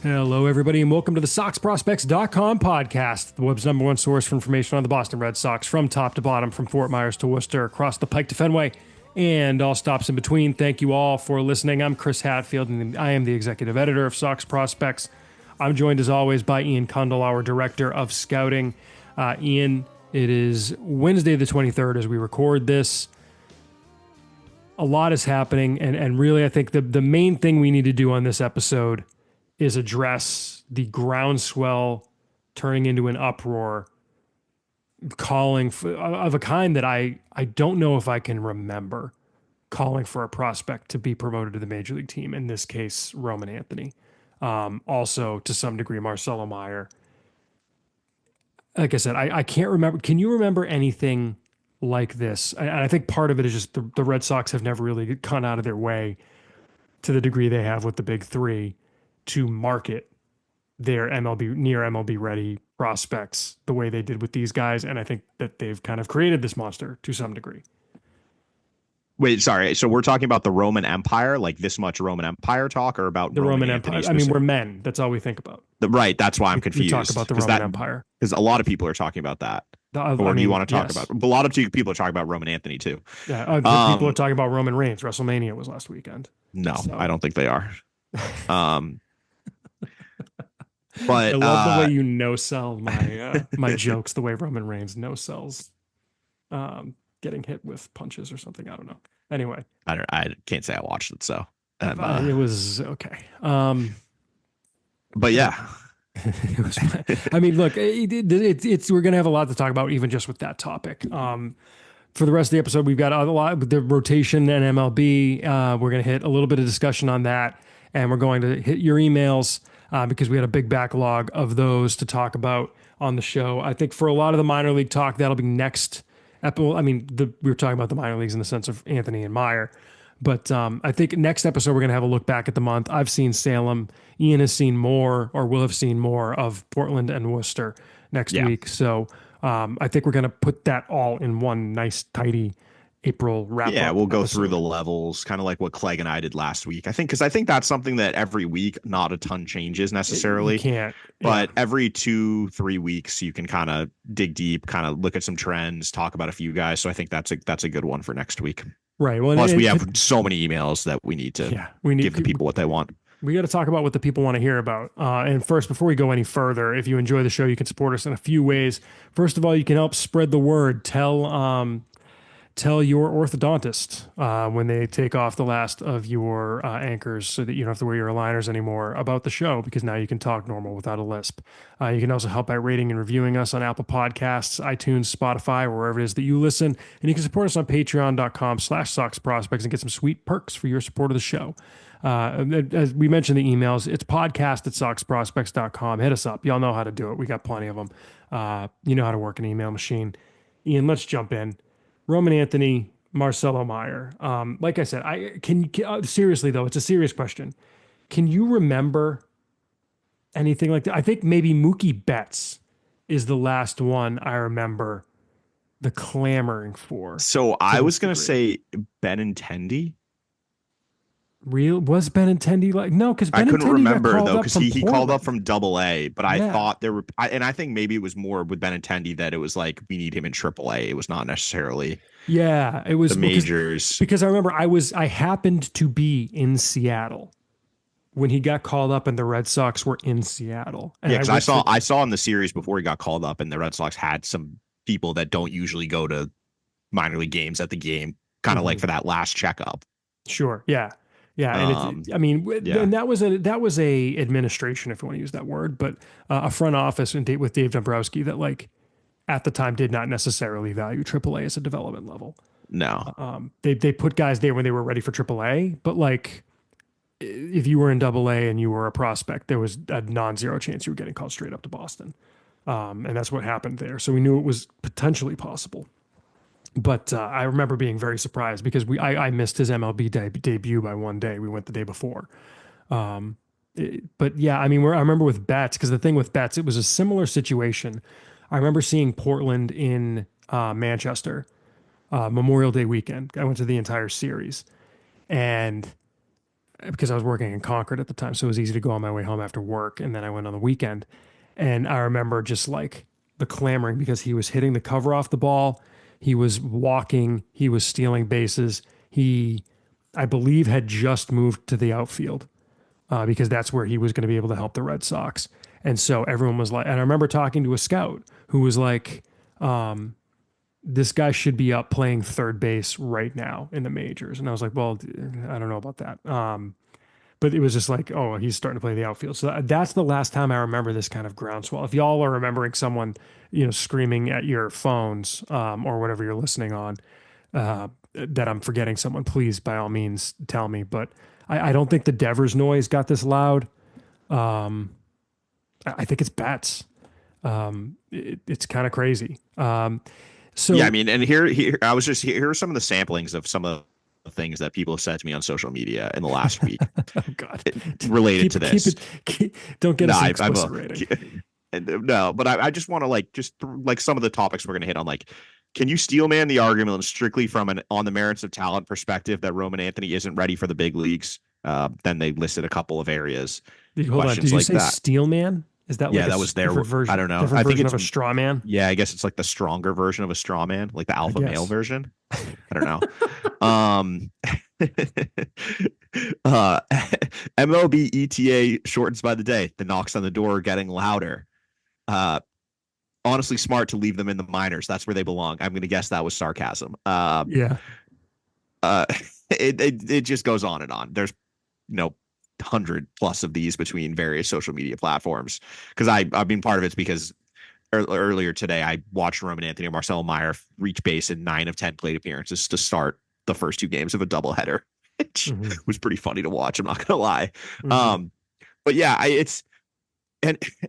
Hello, everybody, and welcome to the SoxProspects.com podcast, the web's number one source for information on the Boston Red Sox from top to bottom, from Fort Myers to Worcester, across the Pike to Fenway, and all stops in between. Thank you all for listening. I'm Chris Hatfield, and I am the executive editor of Sox Prospects. I'm joined, as always, by Ian Kundal, our director of scouting. Ian, it is Wednesday the 23rd as we record this. A lot is happening, and really, I think the main thing we need to do on this episode is address the groundswell turning into an uproar, calling for, of a kind that I don't know if I can remember, calling for a prospect to be promoted to the major league team, in this case, Roman Anthony. Also, to some degree, Marcelo Meyer. Like I said, I can't remember. Can you remember anything like this? And I think part of it is just the Red Sox have never really gone out of their way to the degree they have with the big three to market their near MLB ready prospects the way they did with these guys. And I think that they've kind of created this monster to some degree. Wait, sorry. So we're talking about the Roman Empire, like this much Roman Empire talk, or about the Roman Empire? Specific? I mean, we're men. That's all we think about. Right. That's why I'm confused. We talk about the Roman Empire. Because a lot of people are talking about that. Do you want to talk about? A lot of people are talking about Roman Anthony too. Yeah. People are talking about Roman Reigns. WrestleMania was last weekend. No, so. I don't think they are. But I love the way you no-sell my jokes, the way Roman Reigns no-sells getting hit with punches or something. I don't know. Anyway. I can't say I watched it, so. It was okay. But yeah. I mean, look, it's we're going to have a lot to talk about even just with that topic. For the rest of the episode, we've got a lot with the rotation and MLB. We're going to hit a little bit of discussion on that, and we're going to hit your emails because we had a big backlog of those to talk about on the show. I think for a lot of the minor league talk, that'll be next. I mean, we were talking about the minor leagues in the sense of Anthony and Meyer. But I think next episode, we're going to have a look back at the month. I've seen Salem. Ian has seen more or will have seen more of Portland and Worcester next week. So I think we're going to put that all in one nice, tidy April wrap-up. Yeah, we'll go through the levels, kind of like what Clegg and I did last week. I think that's something that every week, not a ton changes necessarily. You can't. But every 2-3 weeks, you can kind of dig deep, kind of look at some trends, talk about a few guys. So I think that's a good one for next week. Right. Well, plus we have so many emails that we need to give the people what they want. We got to talk about what the people want to hear about. And first, before we go any further, if you enjoy the show, you can support us in a few ways. First of all, you can help spread the word. Tell your orthodontist when they take off the last of your anchors so that you don't have to wear your aligners anymore about the show, because now you can talk normal without a lisp. You can also help by rating and reviewing us on Apple Podcasts, iTunes, Spotify, or wherever it is that you listen. And you can support us on patreon.com/SoxProspects and get some sweet perks for your support of the show. As we mentioned the emails, it's podcast@SoxProspects.com. Hit us up. Y'all know how to do it. We got plenty of them. You know how to work an email machine. Ian, let's jump in. Roman Anthony, Marcelo Meyer. Like I said, seriously though, it's a serious question. Can you remember anything like that? I think maybe Mookie Betts is the last one I remember the clamoring for. So I was going to say Benintendi. Was Benintendi like no? Because I couldn't remember though, because he called up from AA. But I thought there were, and I think maybe it was more with Benintendi that it was like we need him in AAA. It was not necessarily it was the majors. Because I remember I happened to be in Seattle when he got called up, and the Red Sox were in Seattle. And because I saw in the series before he got called up, and the Red Sox had some people that don't usually go to minor league games at the game, kind of like for that last checkup. Sure. Yeah. Yeah, and and that was a administration, if you want to use that word, but a front office with Dave Dombrowski that like at the time did not necessarily value AAA as a development level. No, they put guys there when they were ready for AAA, but like if you were in AA and you were a prospect, there was a non-zero chance you were getting called straight up to Boston, and that's what happened there. So we knew it was potentially possible. But I remember being very surprised because I missed his MLB debut by one day. We went the day before. But yeah, I mean, I remember with Betts, because the thing with Betts, it was a similar situation. I remember seeing Portland in Manchester Memorial Day weekend. I went to the entire series. And because I was working in Concord at the time, so it was easy to go on my way home after work, and then I went on the weekend. And I remember just like the clamoring because he was hitting the cover off the ball, he was walking, he was stealing bases. He, I believe, had just moved to the outfield because that's where he was going to be able to help the Red Sox. And so everyone was like, and I remember talking to a scout who was like, this guy should be up playing third base right now in the majors. And I was like, well, I don't know about that. But it was just like, oh, he's starting to play the outfield. So that's the last time I remember this kind of groundswell. If y'all are remembering someone, screaming at your phones or whatever you're listening on, that I'm forgetting someone, please, by all means, tell me. But I don't think the Devers noise got this loud. I think it's Betts. It's kind of crazy. So Yeah, I mean, and here I was just here are some of the samplings of some of the things that people have said to me on social media in the last week. oh God, related to this. Don't get us an I explicit will. rating. No, but I just want to like some of the topics we're going to hit on. Like, can you steel man the argument strictly from an on the merits of talent perspective that Roman Anthony isn't ready for the big leagues? Then they listed a couple of areas. Hold on, did you say steel man? Is that that was their version? I don't know. Different I think version it's of a straw man. Yeah, I guess it's like the stronger version of a straw man, like the alpha male version. I don't know. MLB ETA shortens by the day. The knocks on the door are getting louder. Honestly, smart to leave them in the minors. That's where they belong. I'm going to guess that was sarcasm. Yeah. It just goes on and on. There's 100 plus of these between various social media platforms because I've been part of it because earlier today I watched Roman Anthony and Marcelo Meyer reach base in 9 of 10 plate appearances to start the first 2 games of a doubleheader. It was pretty funny to watch. I'm not gonna lie. But yeah, it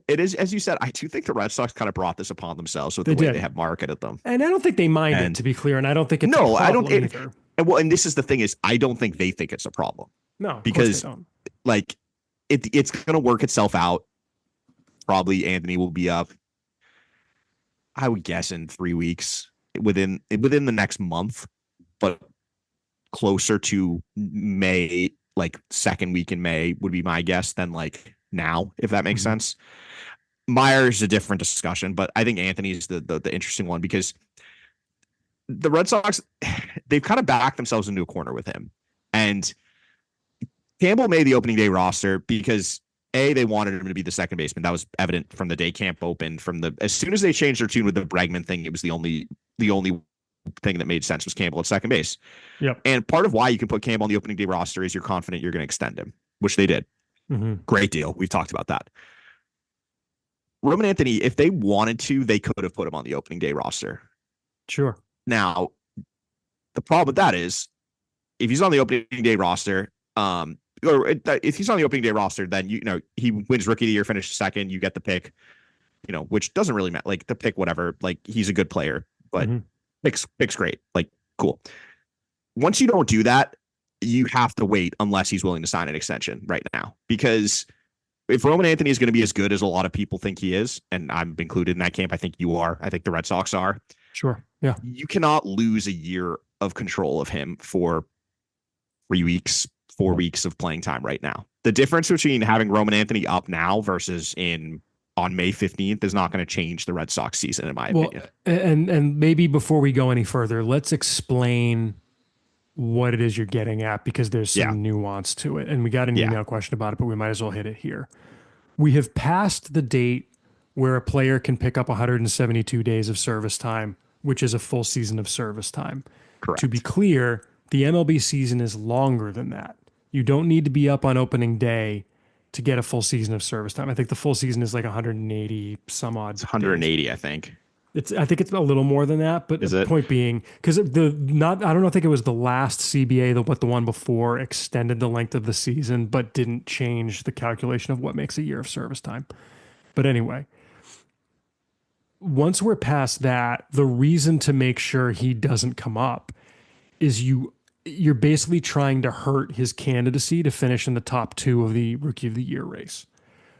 is, as you said, I do think the Red Sox kind of brought this upon themselves with the way they have marketed them. And I don't think they mind it, to be clear. And I don't think it's I don't either. And this is the thing is I don't think they think it's a problem. No, because like it's gonna work itself out. Probably Anthony will be up, I would guess, in 3 weeks within the next month, but closer to May, like second week in May would be my guess than like now, if that makes sense. Myers is a different discussion, but I think Anthony's the interesting one because the Red Sox, they've kind of backed themselves into a corner with him. And Campbell made the opening day roster because they wanted him to be the second baseman. That was evident from the day camp opened. As soon as they changed their tune with the Bregman thing, it was the only thing that made sense was Campbell at second base. Yep. And part of why you can put Campbell on the opening day roster is you're confident you're going to extend him, which they did. Great deal. We've talked about that. Roman Anthony, if they wanted to, they could have put him on the opening day roster. Sure. Now, the problem with that is if he's on the opening day roster, or if he's on the opening day roster, then he wins rookie of the year, finishes second, you get the pick, which doesn't really matter. Like the pick, whatever. Like he's a good player, but pick's great. Like cool. Once you don't do that, you have to wait unless he's willing to sign an extension right now. Because if Roman Anthony is going to be as good as a lot of people think he is, and I'm included in that camp, I think you are. I think the Red Sox are. Sure. Yeah. You cannot lose a year of control of him for 3 weeks, 4 weeks of playing time right now. The difference between having Roman Anthony up now versus on May 15th is not going to change the Red Sox season, in my opinion. And maybe before we go any further, let's explain what it is you're getting at, because there's some nuance to it. And we got an email question about it, but we might as well hit it here. We have passed the date where a player can pick up 172 days of service time, which is a full season of service time. Correct. To be clear, the MLB season is longer than that. You don't need to be up on opening day to get a full season of service time. I think the full season is like 180 some odd. It's 180, days. I think. I think it's a little more than that, but the point being, because I don't think it was the last CBA, but the one before extended the length of the season, but didn't change the calculation of what makes a year of service time. But anyway, once we're past that, the reason to make sure he doesn't come up is you're basically trying to hurt his candidacy to finish in the top 2 of the Rookie of the Year race.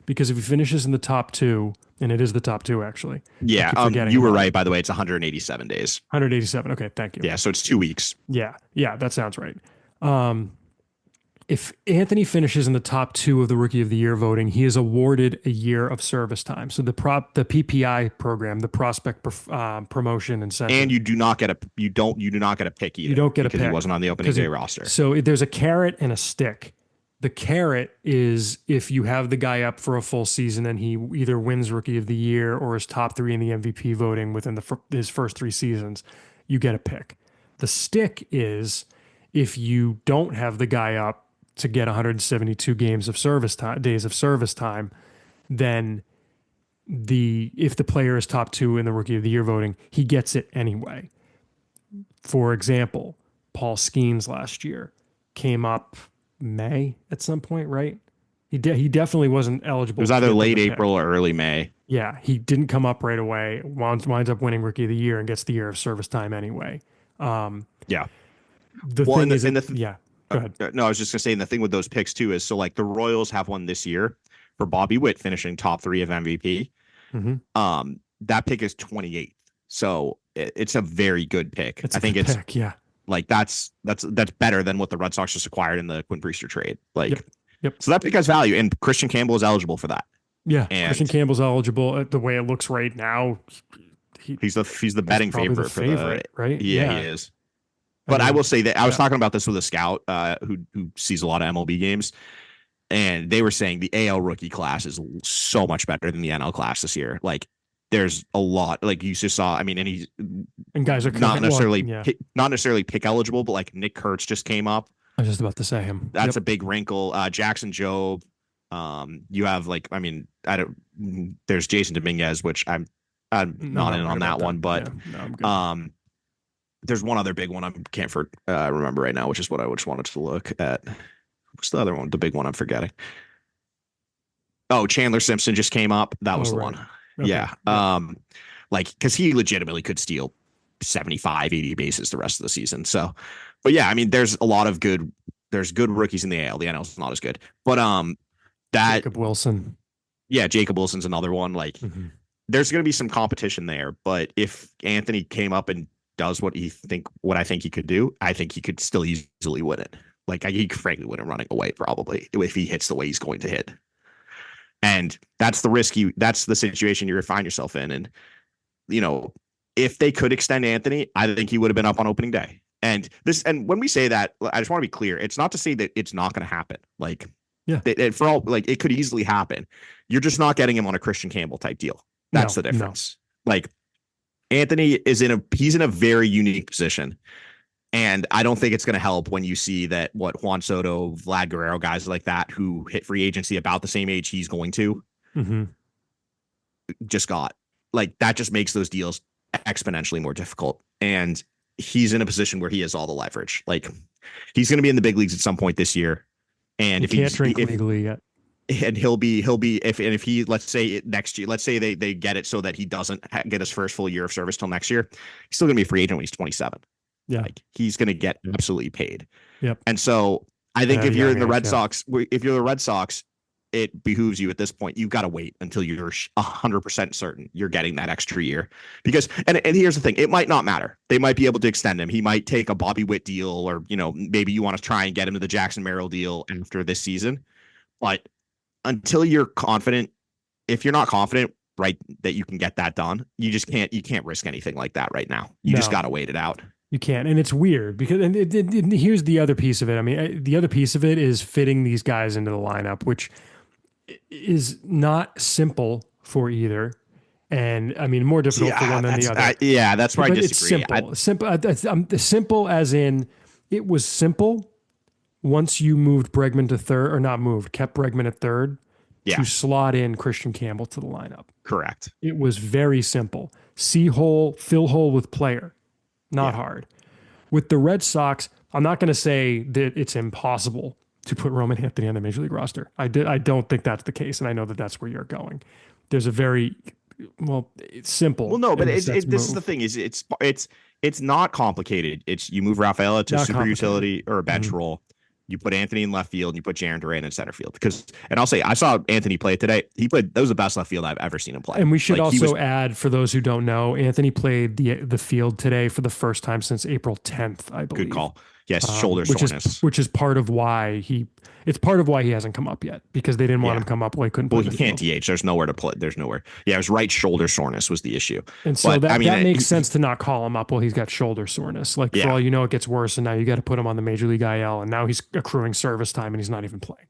Because if he finishes in the top 2, and it is the top 2 actually. Yeah, you were right, by the way. It's 187 days. 187. Okay, thank you. Yeah, so it's 2 weeks. Yeah, that sounds right. if Anthony finishes in the top 2 of the Rookie of the Year voting, he is awarded a year of service time. So the PPI program, the prospect promotion incentive, And you do not get a you do not get a pick either. You don't get a because pick he wasn't on the opening day roster. So there's a carrot and a stick. The carrot is if you have the guy up for a full season and he either wins Rookie of the Year or is top 3 in the MVP voting within his first 3 seasons, you get a pick. The stick is if you don't have the guy up to get 172 days of service time, then if the player is top 2 in the Rookie of the Year voting, he gets it anyway. For example, Paul Skeens last year came up May at some point, right? He definitely wasn't eligible. It was either late April or early May. Yeah, he didn't come up right away. Winds up winning Rookie of the Year and gets the year of service time anyway. Yeah. Go ahead. No, I was just gonna say, and the thing with those picks too is, so like the Royals have one this year for Bobby Witt finishing top 3 of MVP. Mm-hmm. That pick is 28th, so it's a very good pick. I think it's pick, yeah. Like that's better than what the Red Sox just acquired in the Quinn Priester trade. Like, yep. So that pick has value, and Christian Campbell is eligible for that. Yeah, and Christian Campbell's eligible. The way it looks right now, he's the betting favorite for right? Yeah, he is. But I will say that I was talking about this with a scout who sees a lot of MLB games, and they were saying the AL rookie class is so much better than the NL class this year. Like, there's a lot, like you just saw. I mean, and guys are not necessarily pick eligible, but like Nick Kurtz just came up. I was just about to say him. That's a big wrinkle. Jackson Jobe. You have there's Jason Dominguez, which I'm not in on that one, but there's one other big one I can't remember right now, which is what I just wanted to look at. What's the other one? The big one I'm forgetting. Oh, Chandler Simpson just came up. That was the one. Okay. Yeah. Because he legitimately could steal 75, 80 bases the rest of the season. So, but yeah, I mean, there's good rookies in the AL. The NL is not as good, but Jacob Wilson. Yeah, Jacob Wilson's another one. Like, there's going to be some competition there, but if Anthony came up and does what I think he could do, I think he could still easily win it. Like, he could frankly win it running away, probably, if he hits the way he's going to hit. And that's the risk that's the situation you're going to find yourself in. And, if they could extend Anthony, I think he would have been up on opening day. And when we say that, I just want to be clear. It's not to say that it's not going to happen. Like, yeah, it could easily happen. You're just not getting him on a Christian Campbell type deal. That's the difference. No. Like, Anthony is he's in a very unique position. And I don't think it's going to help when you see that Juan Soto, Vlad Guerrero, guys like that who hit free agency about the same age he's going to just got. Like, that just makes those deals exponentially more difficult. And he's in a position where he has all the leverage. Like, he's going to be in the big leagues at some point this year. And he can't drink legally yet. And he'll be if he, let's say next year, let's say they get it so that he doesn't get his first full year of service till next year, he's still going to be a free agent when he's 27. Yeah. Like, he's going to get absolutely paid. Yep. And so I think if you're the Red Sox, it behooves you at this point. You've got to wait until you're 100% certain you're getting that extra year, because, and here's the thing, it might not matter. They might be able to extend him. He might take a Bobby Witt deal, or, maybe you want to try and get him to the Jackson Merrill deal after this season. But until you're confident, if you're not confident, right, that you can get that done, you can't risk anything like that right now. You just got to wait it out. You can't. And it's weird because, and here's the other piece of it. I mean, the other piece of it is fitting these guys into the lineup, which is not simple for either. And I mean, more difficult for one than the other. That's where I disagree. It's simple as in, it was simple once you moved Bregman to third, or not moved, kept Bregman at third, to slot in Christian Campbell to the lineup. Correct. It was very simple. Fill hole with player. Not hard. With the Red Sox, I'm not going to say that it's impossible to put Roman Anthony on the Major League roster. I don't think that's the case, and I know that that's where you're going. There's a very it's simple. Well, no, but this is the thing: is it's not complicated. It's you move Rafaela to super utility or a bench role. You put Anthony in left field, and you put Jarren Duran in center field. And I'll say, I saw Anthony play today. That was the best left field I've ever seen him play. And we should add, for those who don't know, Anthony played the field today for the first time since April 10th, I believe. Good call. Yes, shoulder which soreness. is part of why it's part of why he hasn't come up yet, because they didn't want Yeah. him to come up. Well, he couldn't Well, play he can't midfield. DH. There's nowhere to play. There's nowhere. Yeah, it was right shoulder soreness was the issue. And so But I mean, that makes sense to not call him up while he's got shoulder soreness. Like, for yeah, all you know, it gets worse, and now you got to put him on the major league IL, and now he's accruing service time, and he's not even playing.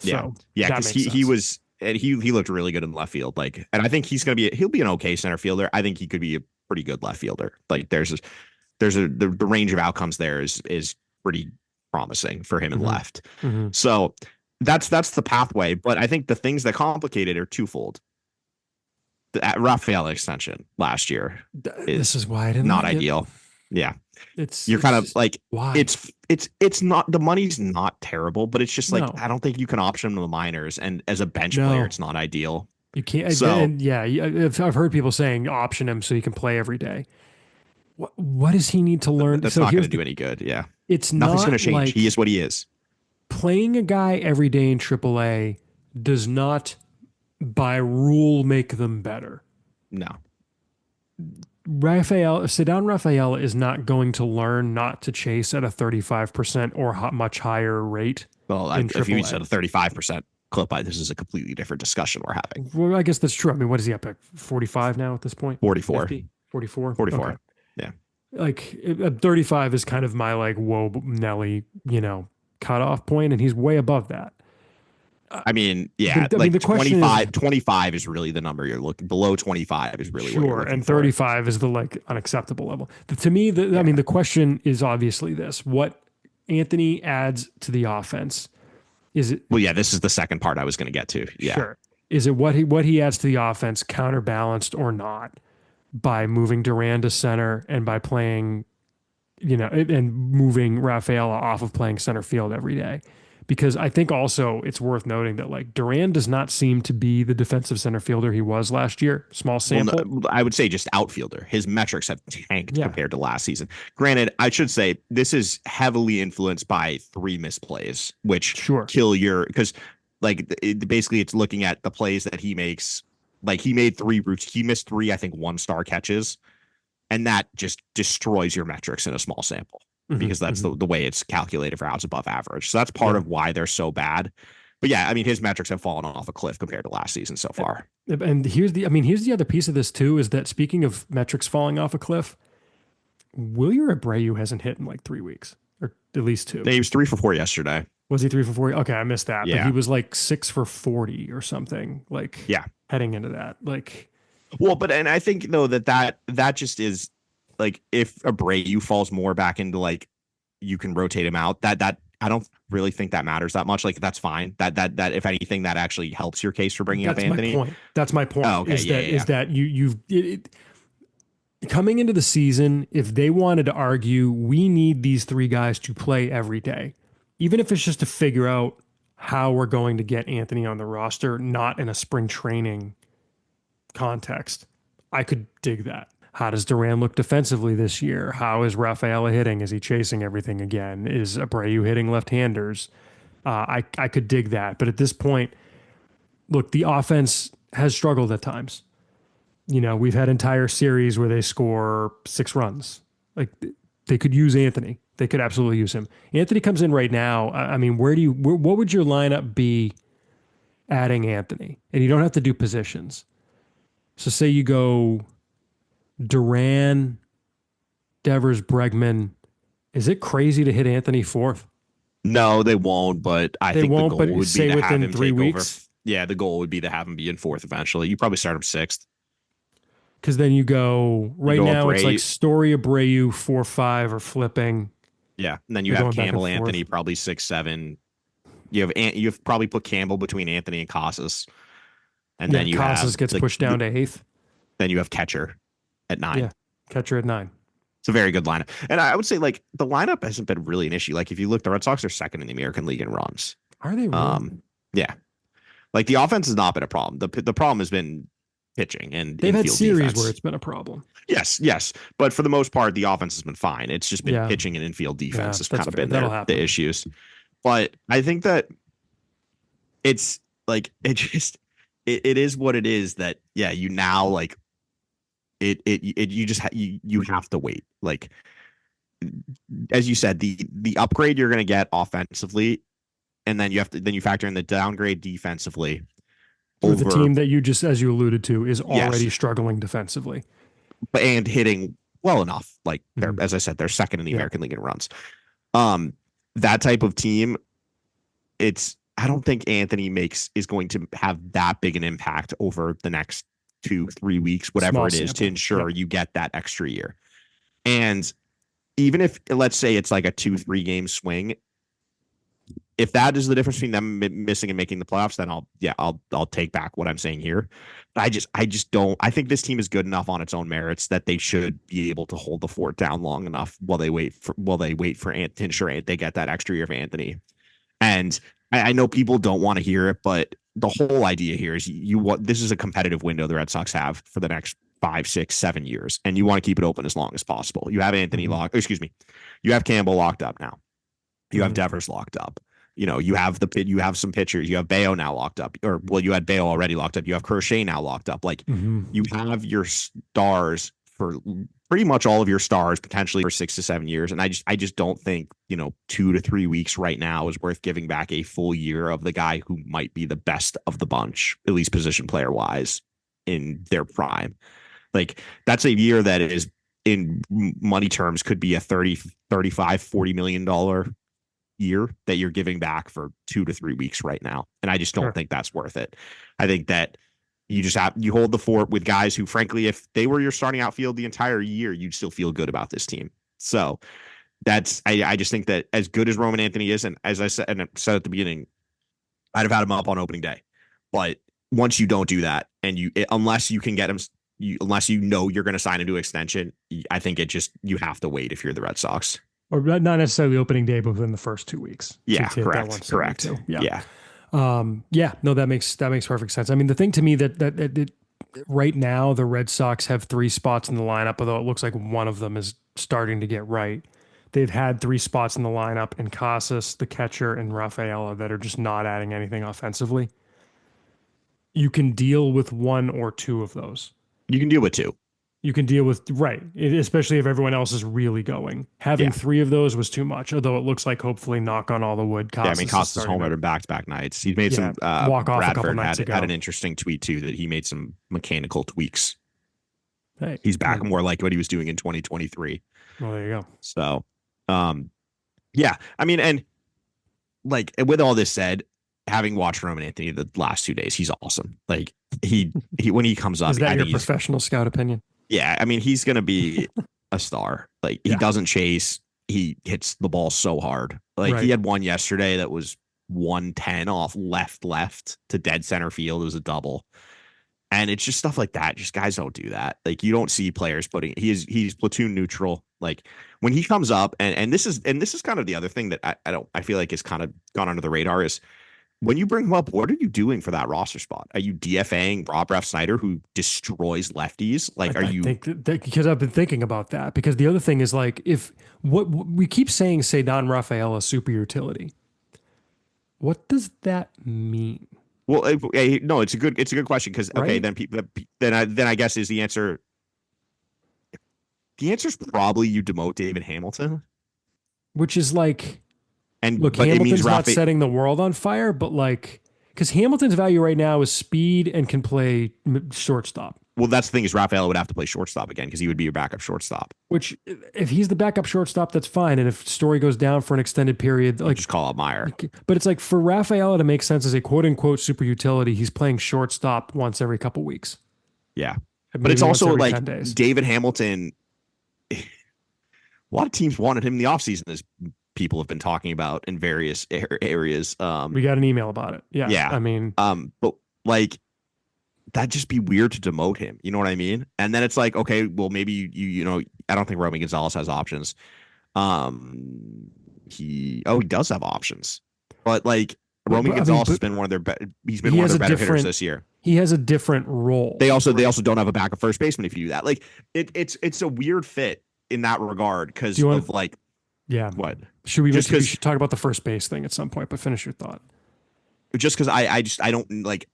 yeah, So yeah. that Because makes he sense. was and he looked really good in left field. Like, and I think he'll be an okay center fielder. I think he could be a pretty good left fielder. Like, the range of outcomes there is pretty promising for him in Mhm. left. Mhm. So that's the pathway. But I think the things that complicate it are twofold. The Rafael extension last year This is is why I didn't not like it. ideal. Yeah, you're It's kind of just- like why it's not, the money's not terrible, but it's just like, No. I don't think you can option him to the minors, and as a bench No. player, it's not ideal. you can't. So- And yeah, I've heard people saying option him so he can play every day. What does he need to learn? That's So not going here's to do any good. Yeah, it's nothing's not going to change. like He is what he is. playing a guy every day in AAA does not, by rule, make them better. No, Cedar Rafael is not going to learn not to chase at a 35% or much higher rate. well, In if you AAA. said a 35% clip, this is a completely different discussion we're having. Well, I guess that's true. I mean, what is he up at? 45 now at this point? 44. 50? 44? 44. Okay. Yeah. Like 35 is kind of my like, whoa, Nelly, cutoff point, and he's way above that. I mean, yeah, I mean, the question 25 is really the number you're looking. Below 25 is really what you're Sure, looking and for. 35 is the like unacceptable level. To me, I mean, the question is obviously this: what Anthony adds to the offense? Is it Well, yeah, this is the second part I was going to get to. Yeah. sure? Is it what he adds to the offense counterbalanced or not by moving Duran to center and by playing, and moving Rafaela off of playing center field every day? Because I think also it's worth noting that like Duran does not seem to be the defensive center fielder he was last year. Small sample. Well, no, I would say just outfielder. His metrics have tanked Yeah. compared to last season. Granted, I should say this is heavily influenced by 3 misplays, which Sure. kill your, because like basically it's looking at the plays that he makes. Like he made 3 routes. He missed 3, I think, 1-star catches, and that just destroys your metrics in a small sample. Because that's the way it's calculated for outs above average. So that's part of why they're so bad. But yeah, I mean, his metrics have fallen off a cliff compared to last season so far. And here's the other piece of this too, is that speaking of metrics falling off a cliff, Wilyer Abreu hasn't hit in like 3 weeks, or at least 2. He was 3 for 4 yesterday. Was he 3 for 40? Okay, I missed that. Yeah. But he was like 6 for 40 or something. Like, Yeah. heading into that, like, Well, and I think though that just is like, if Abreu falls more back into like, you can rotate him out, that I don't really think that matters that much. Like, that's fine. That if anything, that actually helps your case for bringing up Anthony. My point. That's my point. Oh, okay. Is that coming into the season, if they wanted to argue, we need these 3 guys to play every day, even if it's just to figure out how we're going to get Anthony on the roster, not in a spring training context, I could dig that. How does Duran look defensively this year? How is Rafaela hitting? Is he chasing everything again? Is Abreu hitting left-handers? I could dig that. But at this point, look, the offense has struggled at times. We've had entire series where they score 6 runs. Like, they could use Anthony. They could absolutely use him. Anthony comes in right now. I mean, what would your lineup be adding Anthony? And you don't have to do positions. So say you go Duran, Devers, Bregman. Is it crazy to hit Anthony 4th? No, they won't. But I think the goal would be say to have within him 3 take weeks. over. Yeah, the goal would be to have him be in 4th eventually. You probably start him 6th. Because then you go right go now. It's Abreu. like Story, Abreu, 4-5 or flipping. Yeah, and then you You're have going back Campbell, and forth. Anthony, probably 6, 7. You've probably put Campbell between Anthony and Casas, and then you Casas have gets pushed down to 8th. Then you have Catcher at 9. Yeah. Catcher at 9. It's a very good lineup, and I would say like the lineup hasn't been really an issue. Like if you look, the Red Sox are 2nd in the American League in runs. Are they really? Yeah, like the offense has not been a problem. The problem has been pitching and They've had infield series defense. where it's been a problem. Yes, but for the most part, the offense has been fine. It's just been Yeah. pitching and infield defense has that's kind of fair. been That'll happen. the issues. But I think that it's like it is what it is. That you now like it you just you have to wait. Like as you said, the upgrade you're going to get offensively, and then you factor in the downgrade defensively With a over team that you just, as you alluded to, is yes, already struggling defensively. and hitting well enough. Like they're Mhm. as I said, they're second in the Yeah. American League in runs. That type of team, I don't think Anthony is going to have that big an impact over the next 2-3 weeks, whatever Small it is, to sample. ensure Yep. you get that extra year. And even if let's say it's like a 2-3 game swing, if that is the difference between them missing and making the playoffs, then I'll take back what I'm saying here. I just don't. I think this team is good enough on its own merits that they should be able to hold the fort down long enough while they wait for to ensure they get that extra year of Anthony. And I know people don't want to hear it, but the whole idea here is this is a competitive window the Red Sox have for the next 5, 6, 7 years, and you want to keep it open as long as possible. You have Anthony you have Campbell locked up now. You have Devers locked up. You have some pitchers. You have Bayo now locked up, you had Bayo already locked up. You have Crochet now locked up. Like you have your stars for pretty much all of your stars potentially for 6 to 7 years. And I just don't think 2 to 3 weeks right now is worth giving back a full year of the guy who might be the best of the bunch, at least position player wise, in their prime. Like that's a year that is in money terms could be a 30, 35, $40 million year that you're giving back for 2 to 3 weeks right now. And I just don't think that's worth it. I think that you hold the fort with guys who, frankly, if they were your starting outfield the entire year, you'd still feel good about this team. So I just think that as good as Roman Anthony is, and as I said at the beginning, I'd have had him up on opening day. But once you don't do that, and unless you can get him, unless you're going to sign him to extension, I think you have to wait if you're the Red Sox. Or not necessarily opening day, but within the first 2 weeks. Yeah, correct. Yeah. No, that makes perfect sense. I mean, the thing to me that right now the Red Sox have 3 spots in the lineup, although it looks like one of them is starting to get right. They've had 3 spots in the lineup in Casas, the catcher, and Rafaela that are just not adding anything offensively. You can deal with 1 or 2 of those. You can deal with 2. You can deal with, right, especially if everyone else is really going. Having 3 of those was too much, although it looks like, hopefully, knock on all the wood, Casas is homered in back-to-back nights. He's made some walk off Bradford a couple nights ago. Had an interesting tweet too that he made some mechanical tweaks. Hey, he's back more like what he was doing in 2023. Well, there you go. So, yeah, I mean, and like with all this said, having watched Roman Anthony the last 2 days, he's awesome. Like he when he comes up, is that your professional scout opinion? Yeah, I mean, he's going to be a star. Like he doesn't chase. He hits the ball so hard. Like he had one yesterday that was 110 off left to dead center field. It was a double. And it's just stuff like that. Just guys don't do that. Like you don't see players he's platoon neutral. Like when he comes up and this is kind of the other thing that I feel like is kind of gone under the radar is when you bring him up, what are you doing for that roster spot? Are you DFAing Rob Refsnyder, who destroys lefties? Like, I think because I've been thinking about that. Because the other thing is like, if what we keep saying, Ceddanne Rafaela super utility. What does that mean? Well, no, it's a good question because then I guess is the answer. The answer is probably you demote David Hamilton, which is like. And look, Hamilton's not setting the world on fire, but like, because Hamilton's value right now is speed and can play shortstop. Well, that's the thing is Rafaela would have to play shortstop again because he would be your backup shortstop. Which, if he's the backup shortstop, that's fine. And if Story goes down for an extended period, like just call up Meyer. But it's like for Rafaela to make sense as a quote unquote super utility, he's playing shortstop once every couple weeks. Yeah, but it's also like David Hamilton. A lot of teams wanted him in the offseason as people have been talking about in various areas. We got an email about it. Yeah. I mean, but like that'd just be weird to demote him. You know what I mean? And then it's like, okay, well, maybe I don't think Romy Gonzalez has options. He does have options, but like Romy Gonzalez has been one of their he's been one of their better hitters this year. He has a different role. They also don't have a backup first baseman if you do that. Like it's a weird fit in that regard because of like. Yeah. What? We should talk about the first base thing at some point, but finish your thought. Just because I don't like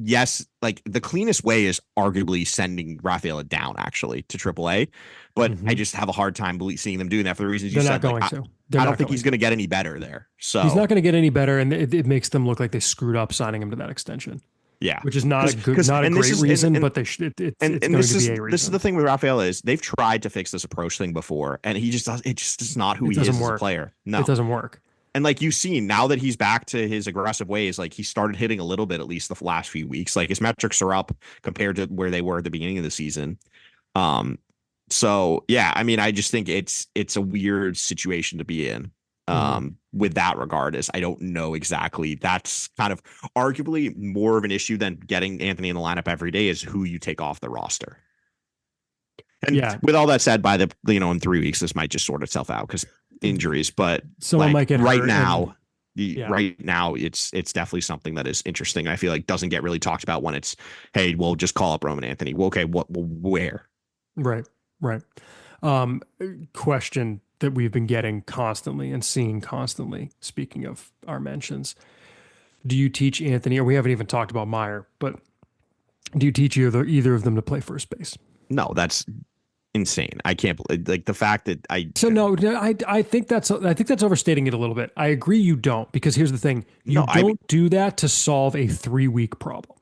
yes, like the cleanest way is arguably sending Rafaela down actually to AAA, but I just have a hard time seeing them doing that for the reasons you They're not said. Like, going to. They're I not don't think going he's going to. to get any better there. He's So not going to get any better, and it makes them look like they screwed up signing him to that extension, yeah, which is not a good, because not a and this great is reason, and, but they should. It's and going to be a reason. this is the thing with Rafaela is they've tried to fix this approach thing before, and he just does. It just is not who It he doesn't is as a work. player. No, It doesn't work. and like you've seen now that he's back to his aggressive ways, like he started hitting a little bit at least the last few weeks. Like his metrics are up compared to where they were at the beginning of the season. So yeah, I mean, I just think it's a weird situation to be in. With that regard, is I don't know exactly. That's kind of arguably more of an issue than getting Anthony in the lineup every day is who you take off the roster. And Yeah. with all that said, by the in 3 weeks, this might just sort itself out because injuries. But Someone might get right hurt now. Yeah. Right now, it's definitely something that is interesting. I feel like doesn't get really talked about when it's, hey, we'll just call up Roman Anthony. Well, okay, where? Right. Question that we've been getting constantly and seeing constantly. Speaking of our mentions, do you teach Anthony, or we haven't even talked about Meyer, but do you teach either of them to play first base? No, that's insane. I can't believe like the fact that I think that's overstating it a little bit. I agree you don't, because here's the thing. You don't do that to solve a 3-week problem.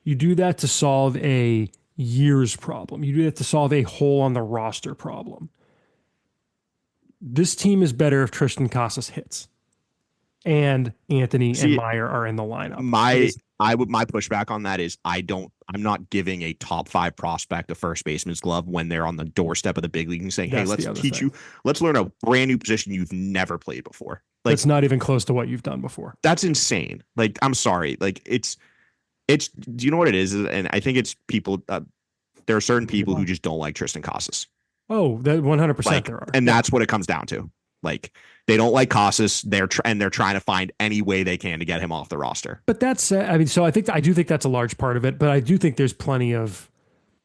You do that to solve a year's problem. You do that to solve a hole on the roster problem. This team is better if Tristan Casas hits and Anthony and Meyer are in the lineup. My pushback on that is I'm not giving a top 5 prospect a first baseman's glove when they're on the doorstep of the big league and saying, hey, let's learn a brand new position you've never played before. Like, that's not even close to what you've done before. That's insane. Like, I'm sorry. Like it's, do you know what it is? And I think it's people, there are certain people who just don't like Tristan Casas. Oh, that 100% like, there are. And that's what it comes down to. Like, they don't like Casas. They're trying to find any way they can to get him off the roster. But that's, I do think that's a large part of it, but I do think there's plenty of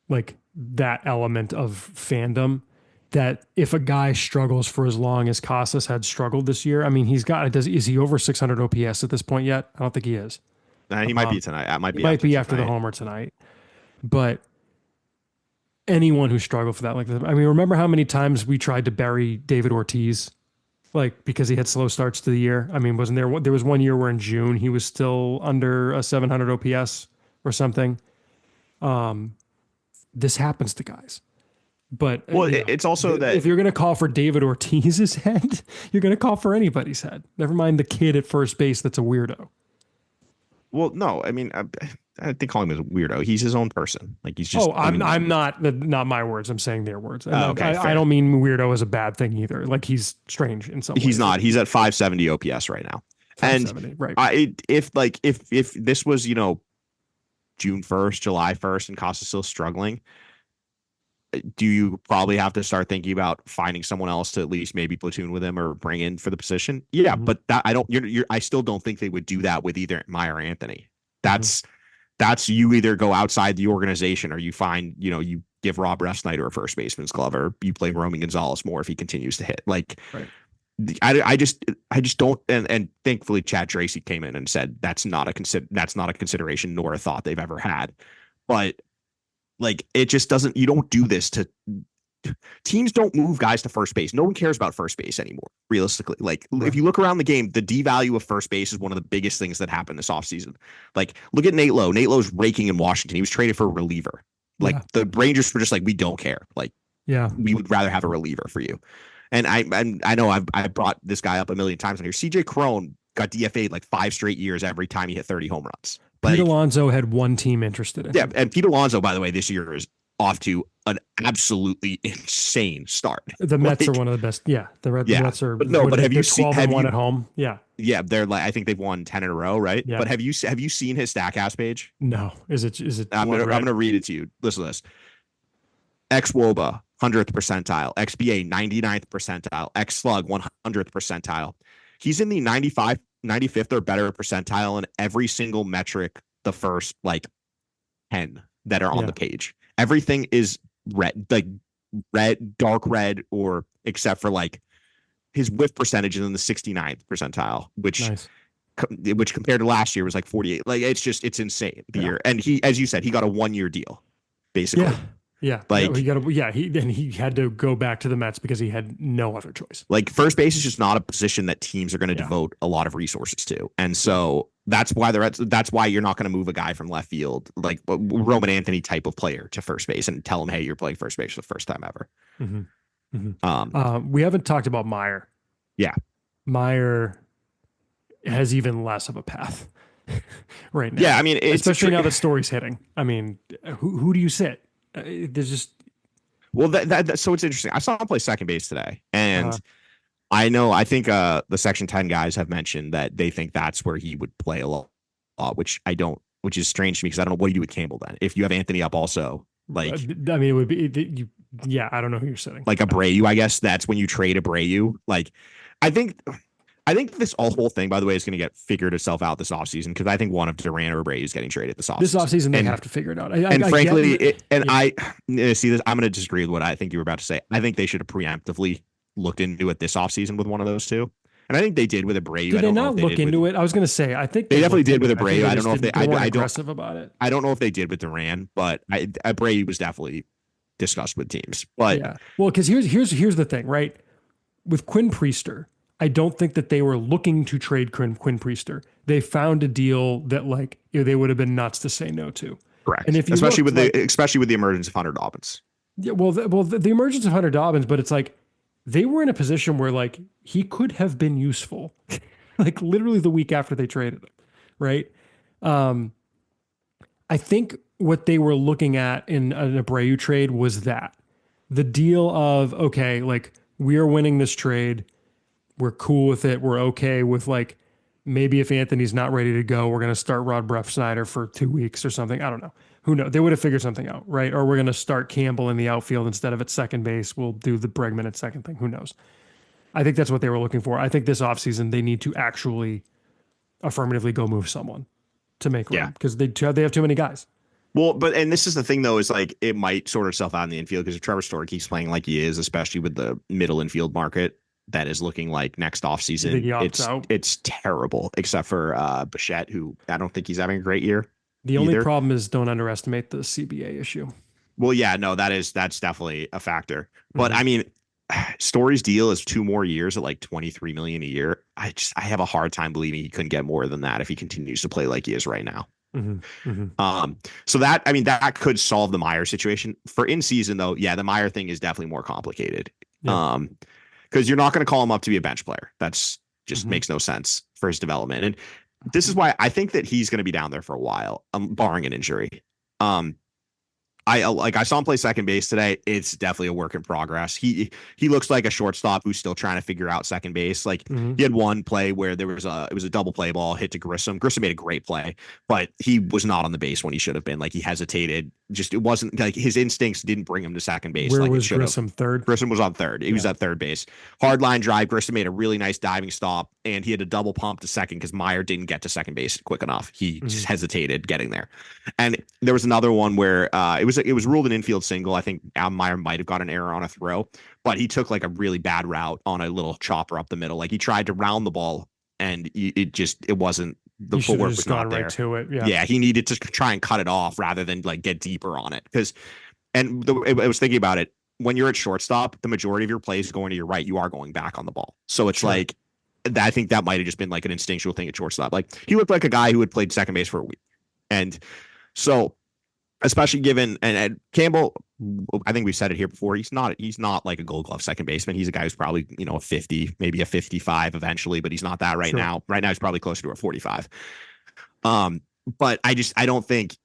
like that element of fandom that if a guy struggles for as long as Casas had struggled this year, I mean, is he over 600 OPS at this point yet? I don't think he is. He might be tonight. He might be after the homer tonight. But anyone who struggled for that, like, I mean, remember how many times we tried to bury David Ortiz, like because he had slow starts to the year? I mean, there was one year where in June he was still under a 700 OPS or something. This happens to guys. But it's also that if you're going to call for David Ortiz's head, you're going to call for anybody's head. Never mind the kid at first base that's a weirdo. Well, no, I mean, I think calling him a weirdo. He's his own person. Like he's just. Oh, I'm not my words. I'm saying their words. Okay, I don't mean weirdo as a bad thing either. Like he's strange in some ways. He's not. He's at 570 OPS right now. And right. If this was June 1st, July 1st, and Costa's still struggling, do you probably have to start thinking about finding someone else to at least maybe platoon with him or bring in for the position? Yeah, but that I still don't think they would do that with either Meyer or Anthony. That's you either go outside the organization or you find, you give Rob Refsnyder a first baseman's glove or you play Romy Gonzalez more if he continues to hit. Like, right. I just don't. And thankfully Chad Tracy came in and said that's not a consideration nor a thought they've ever had. But like, it just doesn't, you don't do this to teams don't move guys to first base. No one cares about first base anymore, realistically. Like, if you look around the game, the devalue of first base is one of the biggest things that happened this offseason. Like, look at Nate Lowe. Nate Lowe's raking in Washington. He was traded for a reliever. Like, the Rangers were just like, we don't care. Like, we would rather have a reliever for you. And I know I've brought this guy up a million times on here. CJ Cron got DFA'd like 5 straight years every time he hit 30 home runs. Pete Alonso had one team interested in him. And Pete Alonso, by the way, this year is off to an absolutely insane start. The Mets are one of the best. Yeah, the Mets are. But have you seen 12-1 at home? Yeah, they're like, I think they've won 10 in a row, right? Yeah. But have you seen his Statcast page? No. Is it? I'm gonna read it to you. Listen to this. XwOBA 100th percentile, XBA 99th percentile, Xslug 100th percentile. He's in the 95th or better percentile in every single metric. The first 10 that are on the page. Everything is red, like dark red, or except for his whiff percentage is in the 69th percentile, which which compared to last year was like 48. Like it's insane the year. And he, as you said, he got a 1-year deal, basically. Yeah. Yeah. Like he had to go back to the Mets because he had no other choice. Like first base is just not a position that teams are going to devote a lot of resources to. And so that's why that's why you're not going to move a guy from left field, like Roman Anthony type of player, to first base and tell him, hey, you're playing first base for the first time ever. We haven't talked about Meyer. Yeah. Meyer has even less of a path right now. Yeah. I mean, especially now that Story's hitting. I mean, who do you sit? There's just. Well, so it's interesting. I saw him play second base today, and I think the Section 10 guys have mentioned that they think that's where he would play a lot, which I don't, which is strange to me because I don't know what do you do with Campbell then. If you have Anthony up also, like, I mean, it would be I don't know who you're sitting. Like Abreu, I guess that's when you trade Abreu. Like, I think this whole thing, by the way, is going to get figured itself out this offseason because I think one of Duran or Abreu is getting traded this offseason. This offseason, they have to figure it out. Frankly, I see this. I'm going to disagree with what I think you were about to say. I think they should have preemptively looked into it this offseason with one of those two. And I think they did with Abreu. Did they not look into it? I was going to say, I think they definitely did with Abreu. I don't know if they aggressive about it. I don't know if they did with Duran, but Abreu was definitely discussed with teams. But yeah, well, because here's the thing, right? With Quinn Priester, I don't think that they were looking to trade Quinn Priester. They found a deal that they would have been nuts to say no to. Correct. And if you especially with the emergence of Hunter Dobbins. Yeah, well, the emergence of Hunter Dobbins, but it's like they were in a position where he could have been useful, literally the week after they traded him, right? I think what they were looking at in an Abreu trade was that the deal of, okay, we are winning this trade. We're cool with it. We're okay with maybe if Anthony's not ready to go, we're going to start Rod Brefsnyder for 2 weeks or something. I don't know. Who knows? They would have figured something out, right? Or we're going to start Campbell in the outfield instead of at second base. We'll do the Bregman at second thing. Who knows? I think that's what they were looking for. I think this offseason they need to actually affirmatively go move someone to make room because they have too many guys. Well, and this is the thing though, is it might sort itself out in the infield because if Trevor Story keeps playing like he is, especially with the middle infield market that is looking like next offseason, it's terrible, except for Bichette, who I don't think he's having a great year. The only problem is don't underestimate the CBA issue. Well, yeah, no, that's definitely a factor. But I mean, Story's deal is 2 more years at $23 million a year. I have a hard time believing he couldn't get more than that if he continues to play like he is right now. So that could solve the Meyer situation. For in season though, yeah, the Meyer thing is definitely more complicated. Because you're not going to call him up to be a bench player. That's just makes no sense for his development. And this is why I think that he's going to be down there for a while, barring an injury. I saw him play second base today. It's definitely a work in progress. He looks like a shortstop who's still trying to figure out second base. He had one play where it was a double play ball hit to Grissom. Grissom made a great play, but he was not on the base when he should have been. He hesitated. Just it wasn't his instincts didn't bring him to second base. Where was Grissom? Third? Grissom was on third. He was at third base. Hard line drive. Grissom made a really nice diving stop, and he had a double pump to second because Meyer didn't get to second base quick enough. He just hesitated getting there. And there was another one where it was ruled an infield single. I think Al Meyer might have got an error on a throw, but he took a really bad route on a little chopper up the middle. He tried to round the ball, and it wasn't. The footwork was not there. Right to it. Yeah, he needed to try and cut it off rather than get deeper on it. I was thinking about it. When you're at shortstop, the majority of your plays going to your right, you are going back on the ball. So it's I think that might have just been an instinctual thing at shortstop. He looked like a guy who had played second base for a week, and so. Especially given and Campbell, I think we've said it here before. He's not like a Gold Glove second baseman. He's a guy who's probably a 50, maybe a 55 eventually, but he's not that right now. Right now, he's probably closer to a 45. But I don't think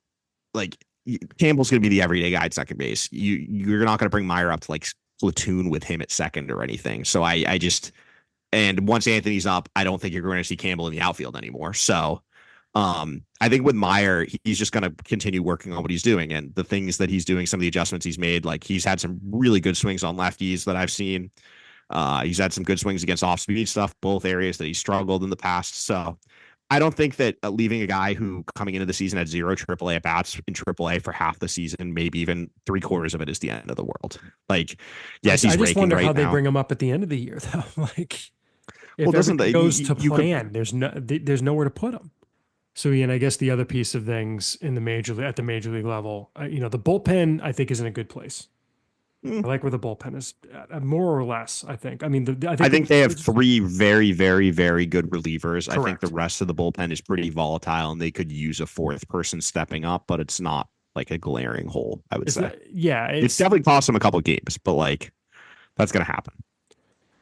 Campbell's going to be the everyday guy at second base. You're not going to bring Meyer up to platoon with him at second or anything. So and once Anthony's up, I don't think you're going to see Campbell in the outfield anymore. So. I think with Meyer, he's just going to continue working on what he's doing and the things that he's doing, some of the adjustments he's made. He's had some really good swings on lefties that I've seen. He's had some good swings against off-speed stuff, both areas that he struggled in the past. So I don't think that leaving a guy who coming into the season had 0 AAA at bats in AAA for half the season, maybe even 3/4 of it, is the end of the world. Yes, he's raking right now. I just wonder how they bring him up at the end of the year, though. If Well, doesn't everything that goes to you could plan, there's nowhere to put him. So, and I guess the other piece of things in the at the major league level, the bullpen I think is in a good place. mm, I like where the bullpen is, more or less. I think. I mean, I I think think they have three very, very, very good relievers. I think the correct. rest of the bullpen is pretty volatile, and they could use a fourth person stepping up, but it's not like a glaring hole, I would It's say. not, yeah, It's it's. definitely cost them a couple games, but like that's gonna happen.